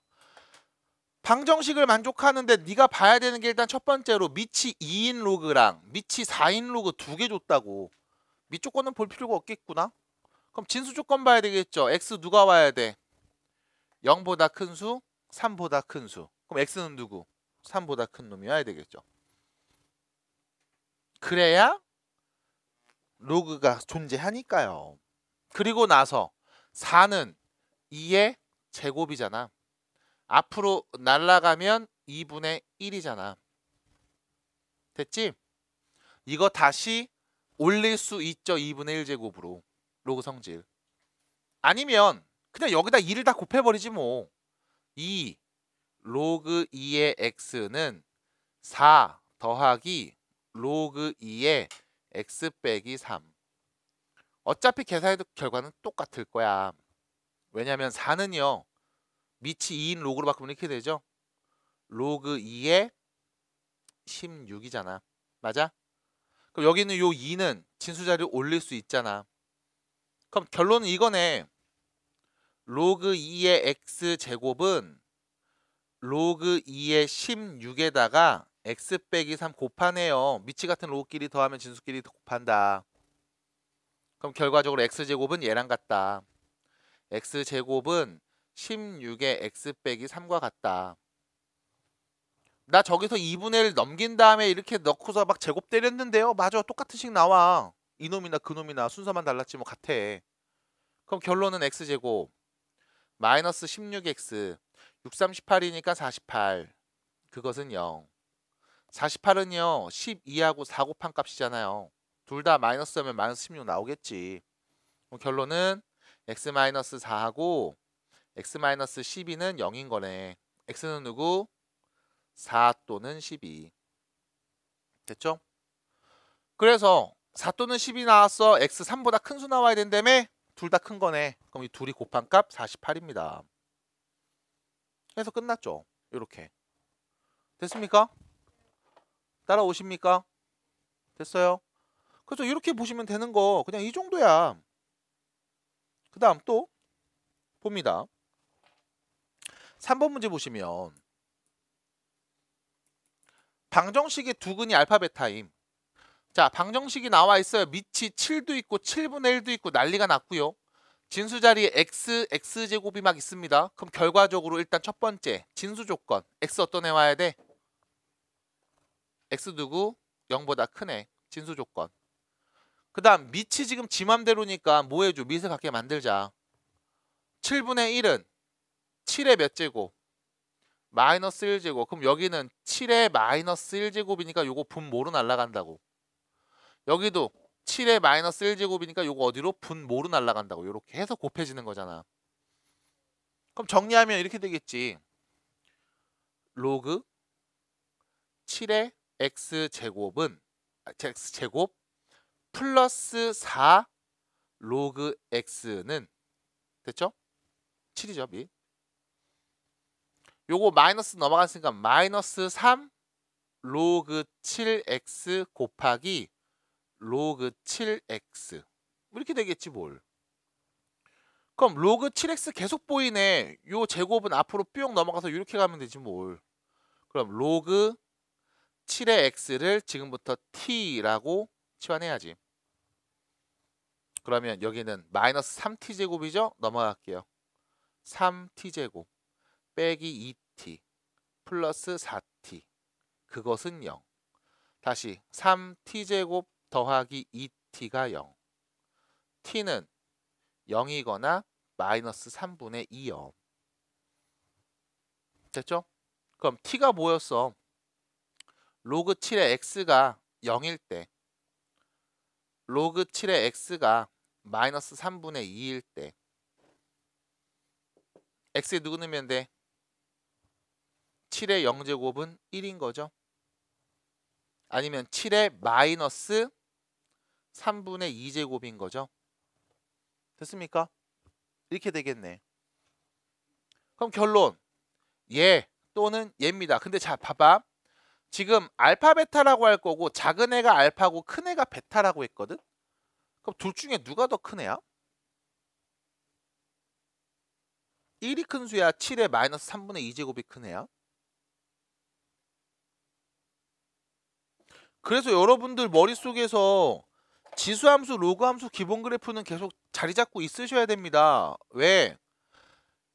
방정식을 만족하는데 네가 봐야 되는 게 일단 첫 번째로 밑이 2인 로그랑 밑이 4인 로그 두 개 줬다고. 밑 조건은 볼 필요가 없겠구나. 그럼 진수 조건 봐야 되겠죠. x 누가 와야 돼? 0보다 큰 수, 3보다 큰 수. 그럼 x는 누구? 3보다 큰 놈이 와야 되겠죠. 그래야 로그가 존재하니까요. 그리고 나서 4는 2의 제곱이잖아. 앞으로 날아가면 2분의 1이잖아. 됐지? 이거 다시 올릴 수 있죠. 2분의 1제곱으로. 로그 성질. 아니면 그냥 여기다 2를 다 곱해버리지 뭐. 2 로그 2의 x는 4 더하기 로그 2의 x 빼기 3. 어차피 계산해도 결과는 똑같을 거야. 왜냐면 4는요. 밑이 2인 로그로 바꾸면 이렇게 되죠. 로그 2의 16이잖아. 맞아? 그럼 여기는 요 2는 진수자리를 올릴 수 있잖아. 그럼 결론은 이거네. 로그 2의 x제곱은 로그 2의 16에다가 x 빼기 3 곱하네요. 밑이 같은 로그끼리 더하면 진수끼리 곱한다. 그럼 결과적으로 x제곱은 얘랑 같다. x제곱은 16의 x 빼기 3과 같다. 나 저기서 2분의 1 넘긴 다음에 이렇게 넣고서 막 제곱 때렸는데요. 맞아. 똑같은 식 나와. 이놈이나 그놈이나 순서만 달랐지 뭐 같아. 그럼 결론은 x제곱 마이너스 16x 6, 38이니까 48. 그것은 0. 48은요. 12하고 4 곱한 값이잖아요. 둘 다 마이너스면 마이너스 16 나오겠지. 그럼 결론은 x 마이너스 4하고 x 마이너스 12는 0인 거네. x는 누구? 4 또는 12. 됐죠? 그래서 4 또는 10이 나왔어. x 3보다 큰 수 나와야 된다며? 둘 다 큰 거네. 그럼 이 둘이 곱한 값 48입니다. 해서 끝났죠. 이렇게. 됐습니까? 따라오십니까? 됐어요? 그래서 이렇게 보시면 되는 거 그냥 이 정도야. 그 다음 또 봅니다. 3번 문제 보시면 방정식의 두근이 알파 베타임. 자, 방정식이 나와 있어요. 밑이 7도 있고 7분의 1도 있고 난리가 났고요. 진수 자리에 x제곱이 막 있습니다. 그럼 결과적으로 일단 첫 번째 진수 조건 x 어떤 애 와야 돼? x 누구? 0보다 큰 애. 진수 조건. 그 다음 밑이 지금 지 맘대로니까 뭐 해줘? 밑을 갖게 만들자. 7분의 1은 7의 몇 제곱? 마이너스 1제곱. 그럼 여기는 7의 마이너스 1제곱이니까 요거 분모로 날아간다고. 여기도 7의 마이너스 1제곱이니까 요거 어디로? 분모로 날아간다고. 요렇게 해서 곱해지는 거잖아. 그럼 정리하면 이렇게 되겠지. 로그 7의 x제곱은 x제곱 플러스 4 로그 x는 됐죠? 7이죠. 밑. 요거 마이너스 넘어갔으니까 마이너스 3 로그 7x 곱하기 로그 7x 이렇게 되겠지 뭘. 그럼 로그 7x 계속 보이네. 요 제곱은 앞으로 뿅 넘어가서 이렇게 가면 되지 뭘. 그럼 로그 7의 x를 지금부터 t라고 치환해야지. 그러면 여기는 마이너스 3t제곱이죠? 넘어갈게요. 3t제곱 빼기 2t 플러스 4t 그것은 0. 다시 3t제곱 더하기 2t가 0. t는 0이거나 마이너스 3분의 2요. 됐죠? 그럼 t가 뭐였어? 로그 7의 x가 0일 때 로그 7의 x가 마이너스 3분의 2일 때 x에 누구 넣으면 돼? 7의 0제곱은 1인 거죠. 아니면 7의 마이너스 3분의 2제곱인 거죠. 됐습니까? 이렇게 되겠네. 그럼 결론 얘 또는 얘입니다. 근데 자 봐봐. 지금 알파 베타라고 할 거고 작은 애가 알파고 큰 애가 베타라고 했거든. 그럼 둘 중에 누가 더 큰 애야? 1이 큰 수야? 7의 마이너스 3분의 2제곱이 큰 애야? 그래서 여러분들 머릿속에서 지수함수, 로그함수 기본 그래프는 계속 자리 잡고 있으셔야 됩니다. 왜?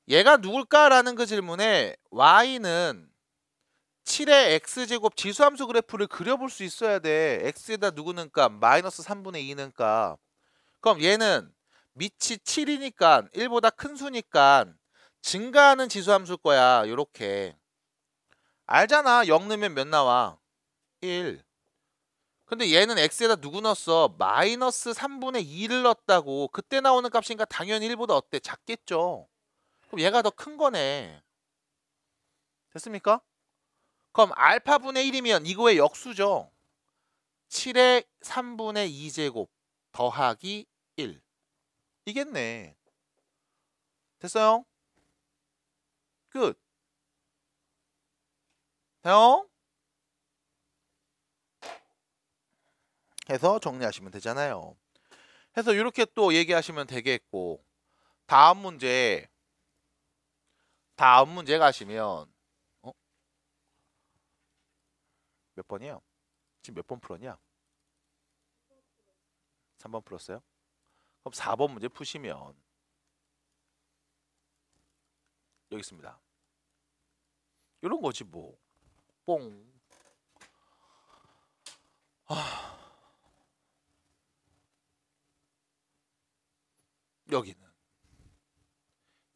얘가 누굴까라는 그 질문에 y는 7의 x제곱 지수함수 그래프를 그려볼 수 있어야 돼. x에다 누구는 값? 마이너스 3분의 2는 값. 그럼 얘는 밑이 7이니까 1보다 큰 수니까 증가하는 지수함수일 거야. 요렇게. 알잖아. 0 넣으면 몇 나와? 1. 근데 얘는 x에다 누구 넣었어? 마이너스 3분의 2를 넣었다고. 그때 나오는 값이니까 당연히 1보다 어때? 작겠죠. 그럼 얘가 더 큰 거네. 됐습니까? 그럼 알파분의 1이면 이거의 역수죠. 7의 3분의 2제곱 더하기 1. 이겠네. 됐어요? 끝. 형? 해서 정리하시면 되잖아요. 해서 이렇게 또 얘기하시면 되겠고 다음 문제 가시면 몇 번이에요? 지금 몇 번 풀었냐? 3번 풀었어요? 그럼 4번 문제 푸시면 여기 있습니다. 이런 거지 뭐. 뽕.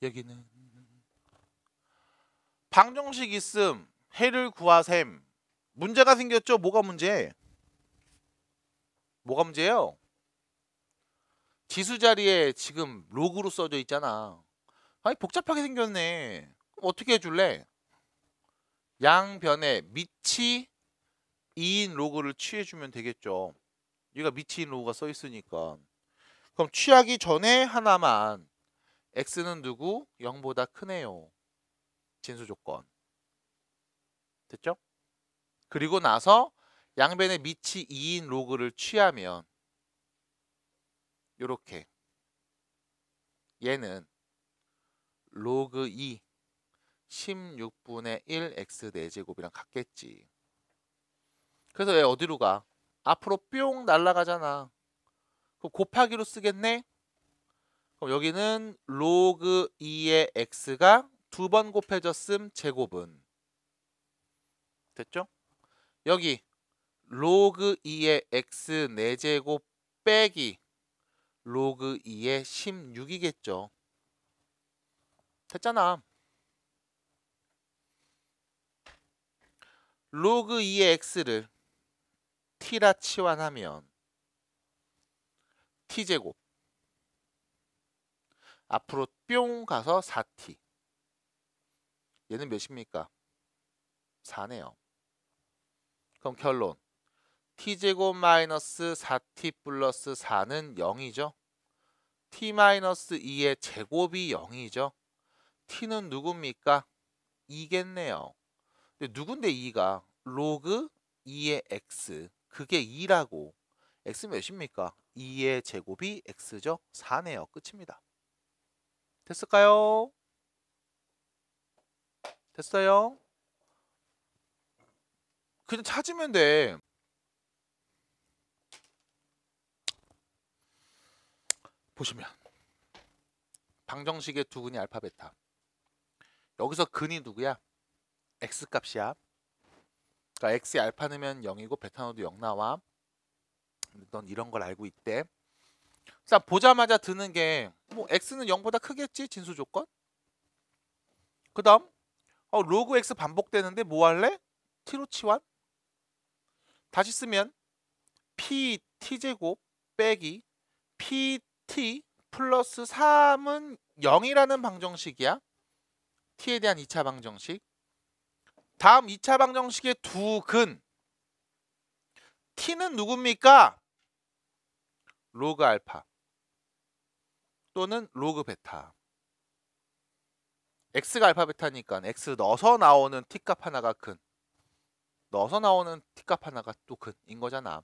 여기는 방정식 있음 해를 구하셈. 문제가 생겼죠? 뭐가 문제? 뭐가 문제예요? 지수 자리에 지금 로그로 써져 있잖아. 아니 복잡하게 생겼네. 그럼 어떻게 해줄래? 양변에 밑이 2인 로그를 취해주면 되겠죠. 얘가 밑이 2인 로그가 써 있으니까. 그럼 취하기 전에 하나만 x는 누구? 0보다 크네요. 진수 조건. 됐죠? 그리고 나서 양변에 밑이 2인 로그를 취하면 요렇게 얘는 로그 2 16분의 1 x 4제곱이랑 같겠지. 그래서 얘 어디로 가? 앞으로 뿅 날아가잖아. 그럼 곱하기로 쓰겠네? 그럼 여기는 로그 2의 x가 두 번 곱해졌음 제곱은 됐죠? 여기 로그 2의 x 4제곱 빼기 로그 2의 16이겠죠. 됐잖아. 로그 2의 x를 t라 치환하면 t제곱 앞으로 뿅 가서 4t. 얘는 몇입니까? 4네요. 그럼 결론 t제곱 마이너스 4t 플러스 4는 0이죠. t 마이너스 2의 제곱이 0이죠. t는 누굽니까? 2겠네요. 근데 누군데 2가? 로그 2의 x. 그게 2라고. x 몇입니까? 2의 제곱이 x죠. 4네요. 끝입니다. 됐을까요? 됐어요? 그냥 찾으면 돼. 보시면 방정식의 두근이 알파 베타. 여기서 근이 누구야? x값이야. 그러니까 x에 알파 넣으면 0이고 베타 넣어도 0 나와. 넌 이런 걸 알고 있대. 자, 보자마자 드는 게 뭐 x는 0보다 크겠지? 진수 조건. 그 다음 로그 x 반복되는데 뭐 할래? t로 치환. 다시 쓰면 pt 제곱 빼기 pt 플러스 3은 0이라는 방정식이야. t에 대한 2차 방정식. 다음 2차 방정식의 두 근. t는 누굽니까? 로그 알파 또는 로그 베타. x가 알파 베타니까 x 넣어서 나오는 t값 하나가 근. 넣어서 나오는 t값 하나가 또 근인 거잖아.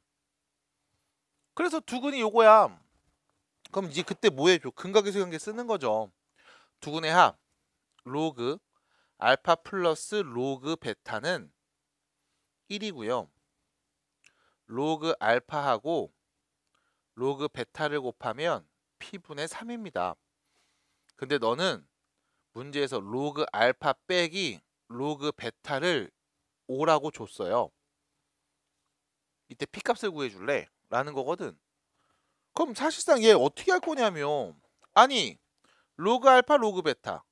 그래서 두 근이 요거야. 그럼 이제 그때 뭐 해줘? 근각에서 관계 쓰는 거죠. 두 근의 합 로그 알파 플러스 로그 베타는 1이고요. 로그 알파하고 로그 베타를 곱하면 p분의 3입니다. 근데 너는 문제에서 로그 알파 빼기 로그 베타를 5라고 줬어요. 이때 p값을 구해줄래? 라는 거거든. 그럼 사실상 얘 어떻게 할 거냐면 아니 로그 알파 로그 베타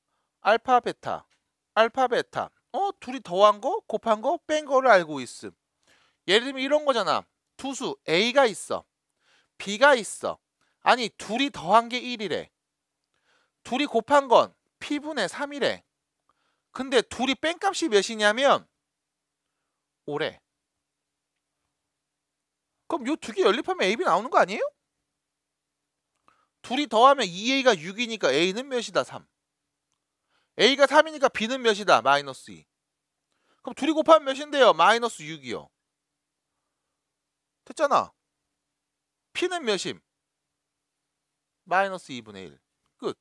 알파 베타 알파 베타 둘이 더한 거 곱한 거 뺀 거를 알고 있음. 예를 들면 이런 거잖아. 두수 A가 있어. B가 있어. 아니 둘이 더한 게 1이래. 둘이 곱한 건 P분의 3이래. 근데 둘이 뺀 값이 몇이냐면 5래. 그럼 요 두 개 연립하면 AB 나오는 거 아니에요? 둘이 더하면 2A가 6이니까 A는 몇이다? 3. A가 3이니까 B는 몇이다? 마이너스 2. 그럼 둘이 곱하면 몇인데요? 마이너스 6이요. 됐잖아. P는 몇임? 마이너스 2분의 1. 끝.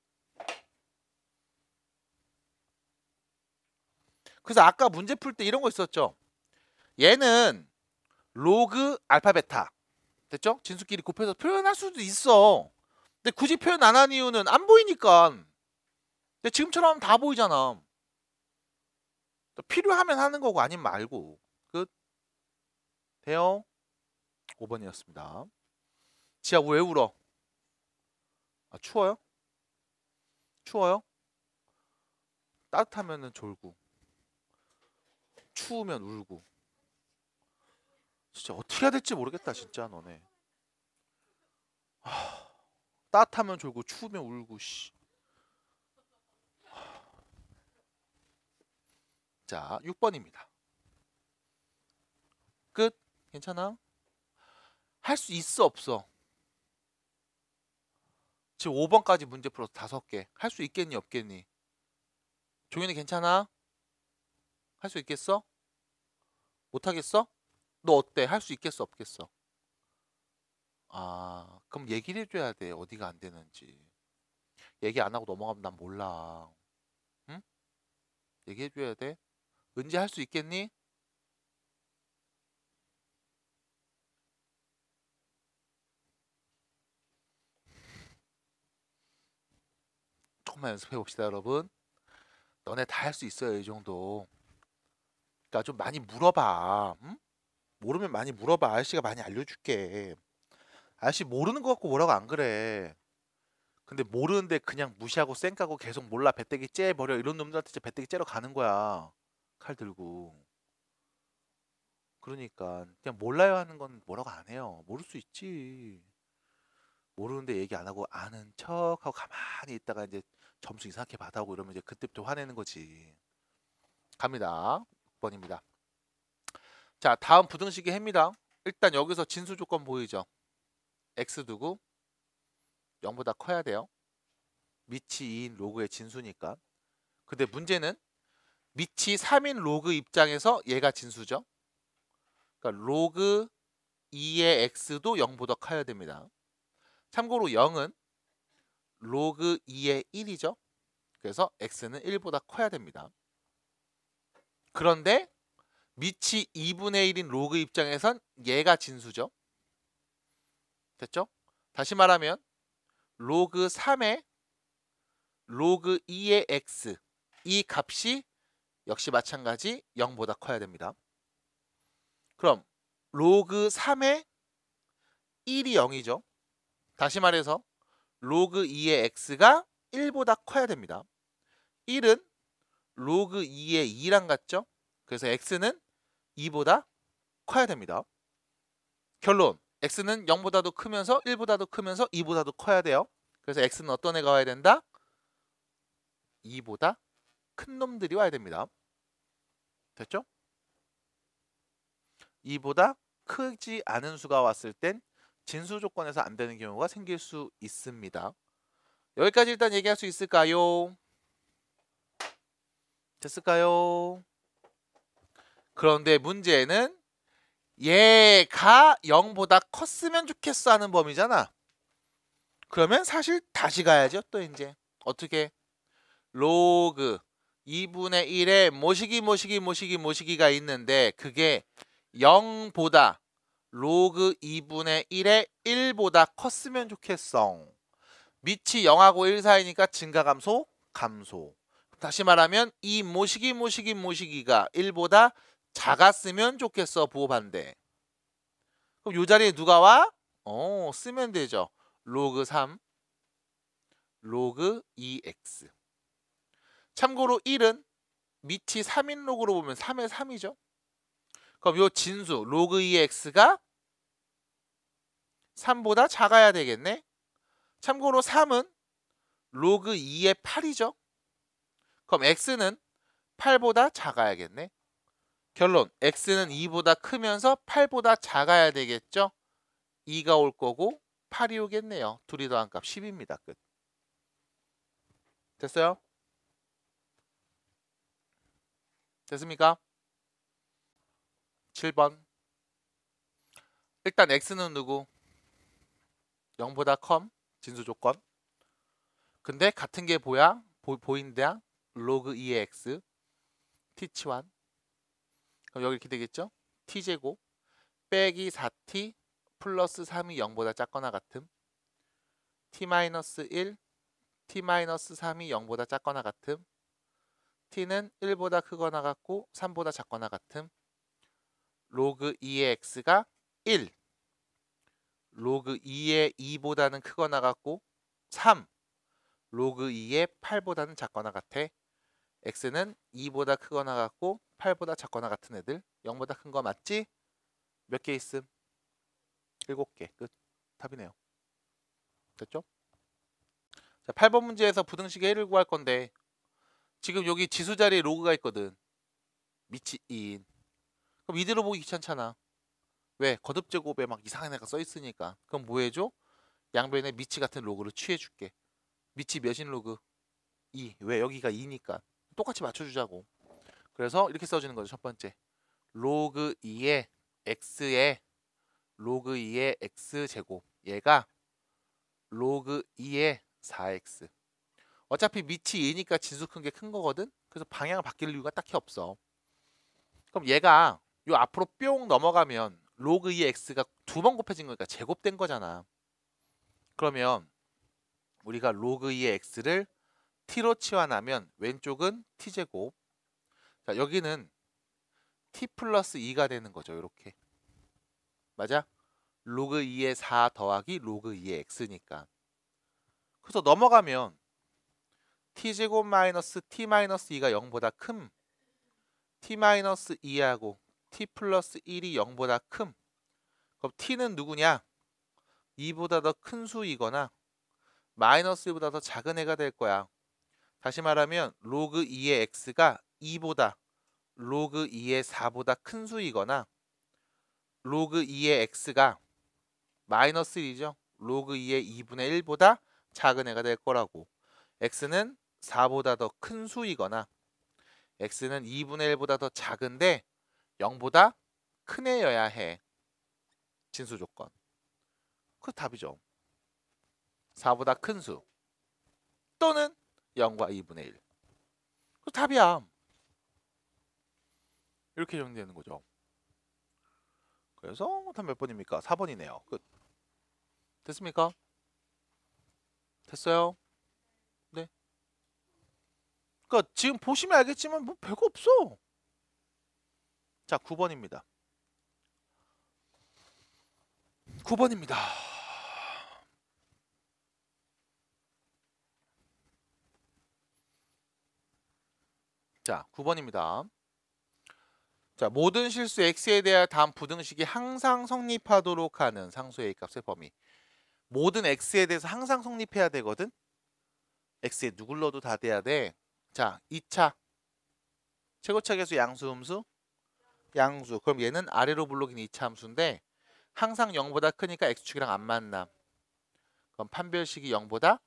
그래서 아까 문제 풀 때 이런 거 있었죠. 얘는 로그 알파 베타. 됐죠? 진수끼리 곱해서 표현할 수도 있어. 근데 굳이 표현 안 한 이유는 안 보이니까. 근데 지금처럼 하면 다 보이잖아. 필요하면 하는 거고 아니면 말고. 끝. 돼요? 5번이었습니다. 지아 왜 울어? 아, 추워요? 추워요? 따뜻하면은 졸고 추우면 울고. 진짜 어떻게 해야 될지 모르겠다 진짜 너네. 따뜻하면 졸고 추우면 울고 씨. 자 6번입니다. 끝. 괜찮아? 할 수 있어 없어? 지금 5번까지 문제 풀어서 5개. 할 수 있겠니 없겠니? 종현이 괜찮아? 할 수 있겠어? 못하겠어? 너 어때? 할 수 있겠어 없겠어? 아, 그럼 얘기를 해줘야 돼. 어디가 안 되는지. 얘기 안 하고 넘어가면 난 몰라. 응? 얘기해줘야 돼. 은지 할 수 있겠니? 조금만 연습해 봅시다, 여러분. 너네 다 할 수 있어요, 이 정도. 그러니까 좀 많이 물어봐. 응? 모르면 많이 물어봐. 아저씨가 많이 알려줄게. 아저씨 모르는 거 갖고 뭐라고 안 그래. 근데 모르는데 그냥 무시하고 쌩까고 계속 몰라 배때기 째버려 이런 놈들한테 진짜 배때기 째러 가는 거야. 칼 들고. 그러니까 그냥 몰라요 하는 건 뭐라고 안 해요. 모를 수 있지. 모르는데 얘기 안 하고 아는 척하고 가만히 있다가 이제 점수 이상하게 받아오고 이러면 이제 그때부터 화내는 거지. 갑니다. 6번입니다. 자, 다음 부등식의 해입니다. 일단 여기서 진수 조건 보이죠? x 두고 0보다 커야 돼요. 밑이 2인 로그의 진수니까. 근데 문제는 밑이 3인 로그 입장에서 얘가 진수죠. 그러니까 로그 2의 x도 0보다 커야 됩니다. 참고로 0은 로그 2의 1이죠. 그래서 x는 1보다 커야 됩니다. 그런데 밑이 2분의 1인 로그 입장에선 얘가 진수죠. 됐죠? 다시 말하면 로그 3의 로그 2의 x 이 값이 역시 마찬가지 0보다 커야 됩니다. 그럼 로그 3의 1이 0이죠. 다시 말해서 로그 2의 x가 1보다 커야 됩니다. 1은 로그 2의 2랑 같죠? 그래서 x는 2보다 커야 됩니다. 결론, x는 0보다도 크면서 1보다도 크면서 2보다도 커야 돼요. 그래서 x는 어떤 애가 와야 된다? 2보다 큰 놈들이 와야 됩니다. 됐죠? 2보다 크지 않은 수가 왔을 땐 진수 조건에서 안 되는 경우가 생길 수 있습니다. 여기까지 일단 얘기할 수 있을까요? 됐을까요? 그런데 문제는 얘가 0보다 컸으면 좋겠어 하는 범위잖아. 그러면 사실 다시 가야죠. 또 이제 어떻게 로그 2분의 1에 모시기가 있는데 그게 0보다 로그 2분의 1에 1보다 컸으면 좋겠어. 밑이 0하고 1 사이니까 증가 감소 감소. 다시 말하면 이 모시기가 1보다 작았으면 좋겠어. 부호 반대. 그럼 이 자리에 누가 와? 쓰면 되죠. 로그 3 로그 2x. 참고로 1은 밑이 3인 로그로 보면 3의 3이죠. 그럼 요 진수 로그 2x가 3보다 작아야 되겠네. 참고로 3은 로그 2의 8이죠. 그럼 x는 8보다 작아야겠네. 결론, x는 2보다 크면서 8보다 작아야 되겠죠. 2가 올 거고 8이 오겠네요. 둘이 더한 값 10입니다. 끝. 됐어요? 됐습니까? 7번. 일단 x는 누구? 0보다 컴 진수 조건. 근데 같은 게 보인다. 로그 2의 x t1. 그럼 여기 이렇게 되겠죠? t제곱 빼기 4t 플러스 3이 0보다 작거나 같음. t-1 t-3이 0보다 작거나 같음. t는 1보다 크거나 같고 3보다 작거나 같음. 로그 2의 x가 1 로그 2의 2보다는 크거나 같고 3 로그 2의 8보다는 작거나 같아. x는 2보다 크거나 같고 8보다 작거나 같은 애들. 0보다 큰 거 맞지? 몇 개 있음? 7개. 끝. 답이네요. 됐죠? 자, 8번 문제에서 부등식의 1을 구할 건데 지금 여기 지수 자리에 로그가 있거든. 밑이 2인. 그럼 이대로 보기 귀찮잖아. 왜? 거듭제곱에 막 이상한 애가 써 있으니까. 그럼 뭐 해줘? 양변에 미치 같은 로그를 취해줄게. 미치 몇인 로그? 2. 왜? 여기가 2니까. 똑같이 맞춰주자고. 그래서 이렇게 써주는 거죠. 첫 번째. 로그 2의 x의 로그 2의 x제곱. 얘가 로그 2의 4x. 어차피 밑이 2니까 진수 큰 게 큰 거거든. 그래서 방향을 바뀔 이유가 딱히 없어. 그럼 얘가 요 앞으로 뿅 넘어가면 로그 2의 x가 두 번 곱해진 거니까 제곱된 거잖아. 그러면 우리가 로그 2의 x를 t로 치환하면 왼쪽은 t제곱. 자, 여기는 t 플러스 2가 되는 거죠. 이렇게. 맞아? 로그 2의 4 더하기 로그 2의 x니까. 그래서 넘어가면 t제곱 마이너스 t 마이너스 2가 0보다 큼. t 마이너스 2하고 t 플러스 1이 0보다 큼. 그럼 t는 누구냐? 2보다 더 큰 수이거나 마이너스 1보다 더 작은 애가 될 거야. 다시 말하면 로그 2의 x가 2보다 로그 2의 4보다 큰 수이거나 로그 2의 x가 마이너스 1이죠. 로그 2의 2분의 1보다 작은 애가 될 거라고. x는 4보다 더 큰 수이거나 x는 2분의 1보다 더 작은데 0보다 큰 애여야 해. 진수 조건. 그 답이죠. 4보다 큰 수 또는 0과 2분의 1. 그 답이야. 이렇게 정리되는 거죠. 그래서 답 몇 번입니까? 4번이네요. 끝. 됐습니까? 됐어요? 네. 그러니까 지금 보시면 알겠지만 뭐 별거 없어. 자, 9번입니다. 9번입니다. 자, 9번입니다. 자, 모든 실수 x에 대한 다음 부등식이 항상 성립하도록 하는 상수의 A값의 범위. 모든 x에 대해서 항상 성립해야 되거든. x에 누굴 넣어도 다 돼야 돼. 자, 2차 최고차 계수 양수 음수 양수. 그럼 얘는 아래로 블록인 2차 함수인데 항상 0보다 크니까 x축이랑 안 만남. 그럼 판별식이 0보다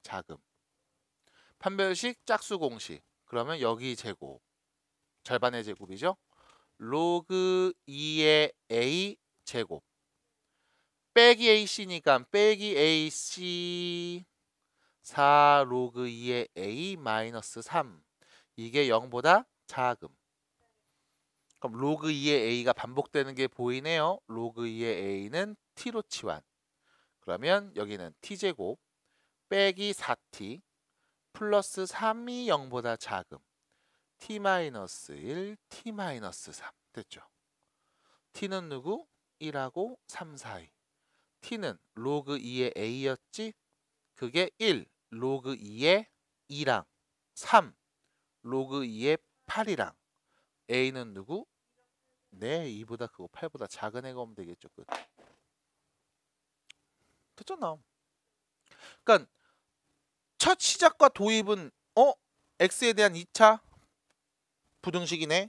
작음. 판별식 짝수 공식. 그러면 여기 제곱. 절반의 제곱이죠. 로그 2의 a 제곱. 빼기 ac니까 빼기 ac 4 로그 2의 a 마이너스 3. 이게 0보다 작음. 그럼 로그 2의 a가 반복되는 게 보이네요. 로그 2의 a는 t로 치환. 그러면 여기는 t제곱 빼기 4t 플러스 3이 0보다 작음. t-1, t-3 됐죠. t는 누구? 1하고 3 사이. t는 로그 2의 a였지? 그게 1 로그 2의 2랑 3 로그 2의 8이랑 a는 누구? 네, 2보다 크고 8보다 작은 애가 오면 되겠죠. 끝. 됐잖아. 그러니까 첫 시작과 도입은 x에 대한 2차 부등식이네.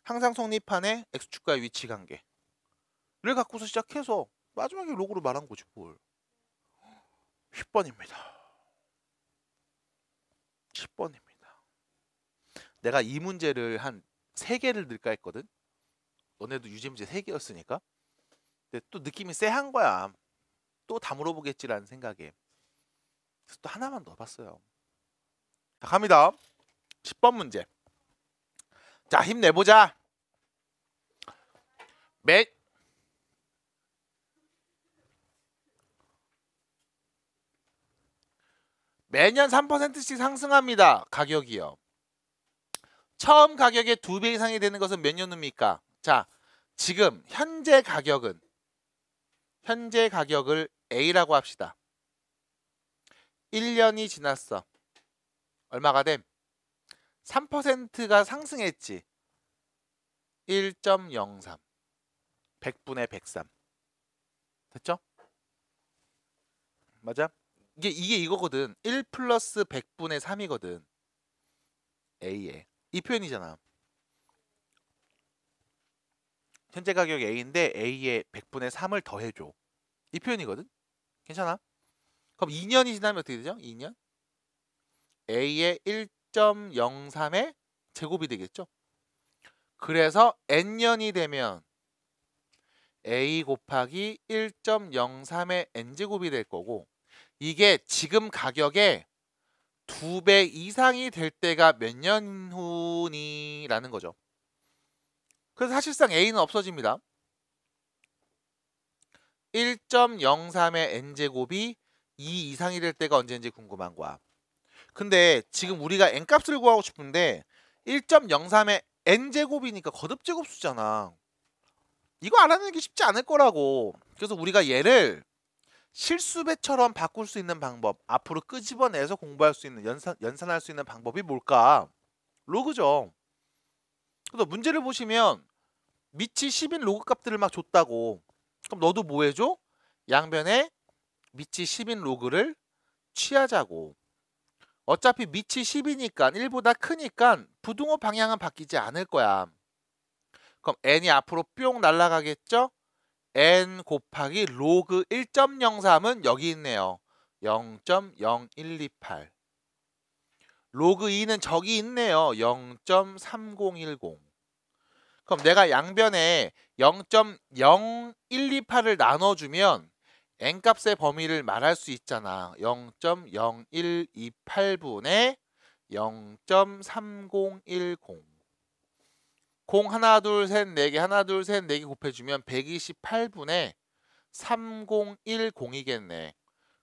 항상 성립하네. x축과의 위치 관계를 갖고서 시작해서 마지막에 로그로 말한 거지 뭘. 10번입니다. 10번입니다. 내가 이 문제를 한 3개를 넣을까 했거든. 너네도 유제 문제 3개였으니까. 근데 또 느낌이 쎄한 거야. 또 다 물어보겠지라는 생각에. 그래서 또 하나만 넣어봤어요. 자, 갑니다. 10번 문제. 자, 힘내보자. 매년 3%씩 상승합니다. 가격이요. 처음 가격의 2배 이상이 되는 것은 몇 년 후입니까? 자, 지금 현재 가격을 A라고 합시다. 1년이 지났어. 얼마가 됨? 3%가 상승했지. 1.03 100분의 103 됐죠? 맞아? 이게 이거거든. 1 플러스 100분의 3이거든. A에 이 표현이잖아. 현재 가격 A인데 A에 100분의 3을 더해줘. 이 표현이거든. 괜찮아? 그럼 2년이 지나면 어떻게 되죠? 2년 A의 1.03의 제곱이 되겠죠. 그래서 n년이 되면 A 곱하기 1.03의 n제곱이 될 거고, 이게 지금 가격의 2배 이상이 될 때가 몇 년 후니? 라는 거죠. 그래서 사실상 A는 없어집니다. 1.03의 n제곱이 2 이상이 될 때가 언제인지 궁금한 거야. 근데 지금 우리가 n값을 구하고 싶은데 1.03의 n제곱이니까 거듭제곱수잖아. 이거 알아내는 게 쉽지 않을 거라고. 그래서 우리가 얘를 실수배처럼 바꿀 수 있는 방법, 앞으로 끄집어내서 공부할 수 있는, 연산할 수 있는 방법이 뭘까? 로그죠. 그래서 문제를 보시면 밑이 10인 로그 값들을 막 줬다고. 그럼 너도 뭐 해줘? 양변에 밑이 10인 로그를 취하자고. 어차피 밑이 10이니까 1보다 크니까 부등호 방향은 바뀌지 않을 거야. 그럼 n이 앞으로 뿅 날아가겠죠? n 곱하기 로그 1.03은 여기 있네요. 0.0128. 로그 2는 저기 있네요. 0.3010. 그럼 내가 양변에 0.0128을 나눠주면 n값의 범위를 말할 수 있잖아. 0.0128분의 0.3010. 0 하나 둘 셋 네 개 하나 둘 셋 네 개 곱해주면 128분의 3010이겠네.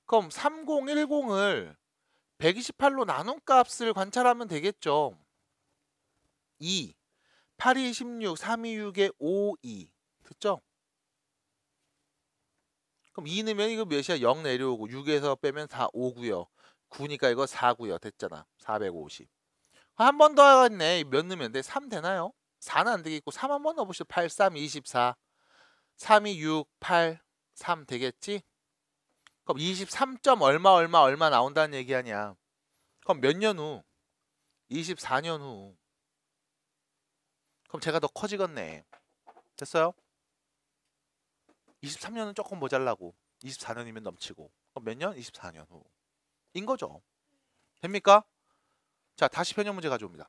그럼 3010을 128로 나눈 값을 관찰하면 되겠죠. 2, 8이 16, 3이 6에 5, 2. 됐죠? 그럼 2 넣으면 이거 몇이야? 0 내려오고 6에서 빼면 4, 5고요. 9니까 이거 4고요. 됐잖아. 450. 한 번 더 하겠네. 몇 넣으면 돼? 3 되나요? 4는 안 되겠고 3 한 번 넣어보시죠. 8, 3, 24. 3이 6, 8, 3 되겠지? 그럼 23. 얼마 나온다는 얘기 아니야. 그럼 몇 년 후? 24년 후. 그럼 제가 더 커지겠네. 됐어요? 23년은 조금 모자라고 24년이면 넘치고. 그럼 몇 년? 24년 후. 인 거죠. 됩니까? 자, 다시 변형 문제 가져옵니다.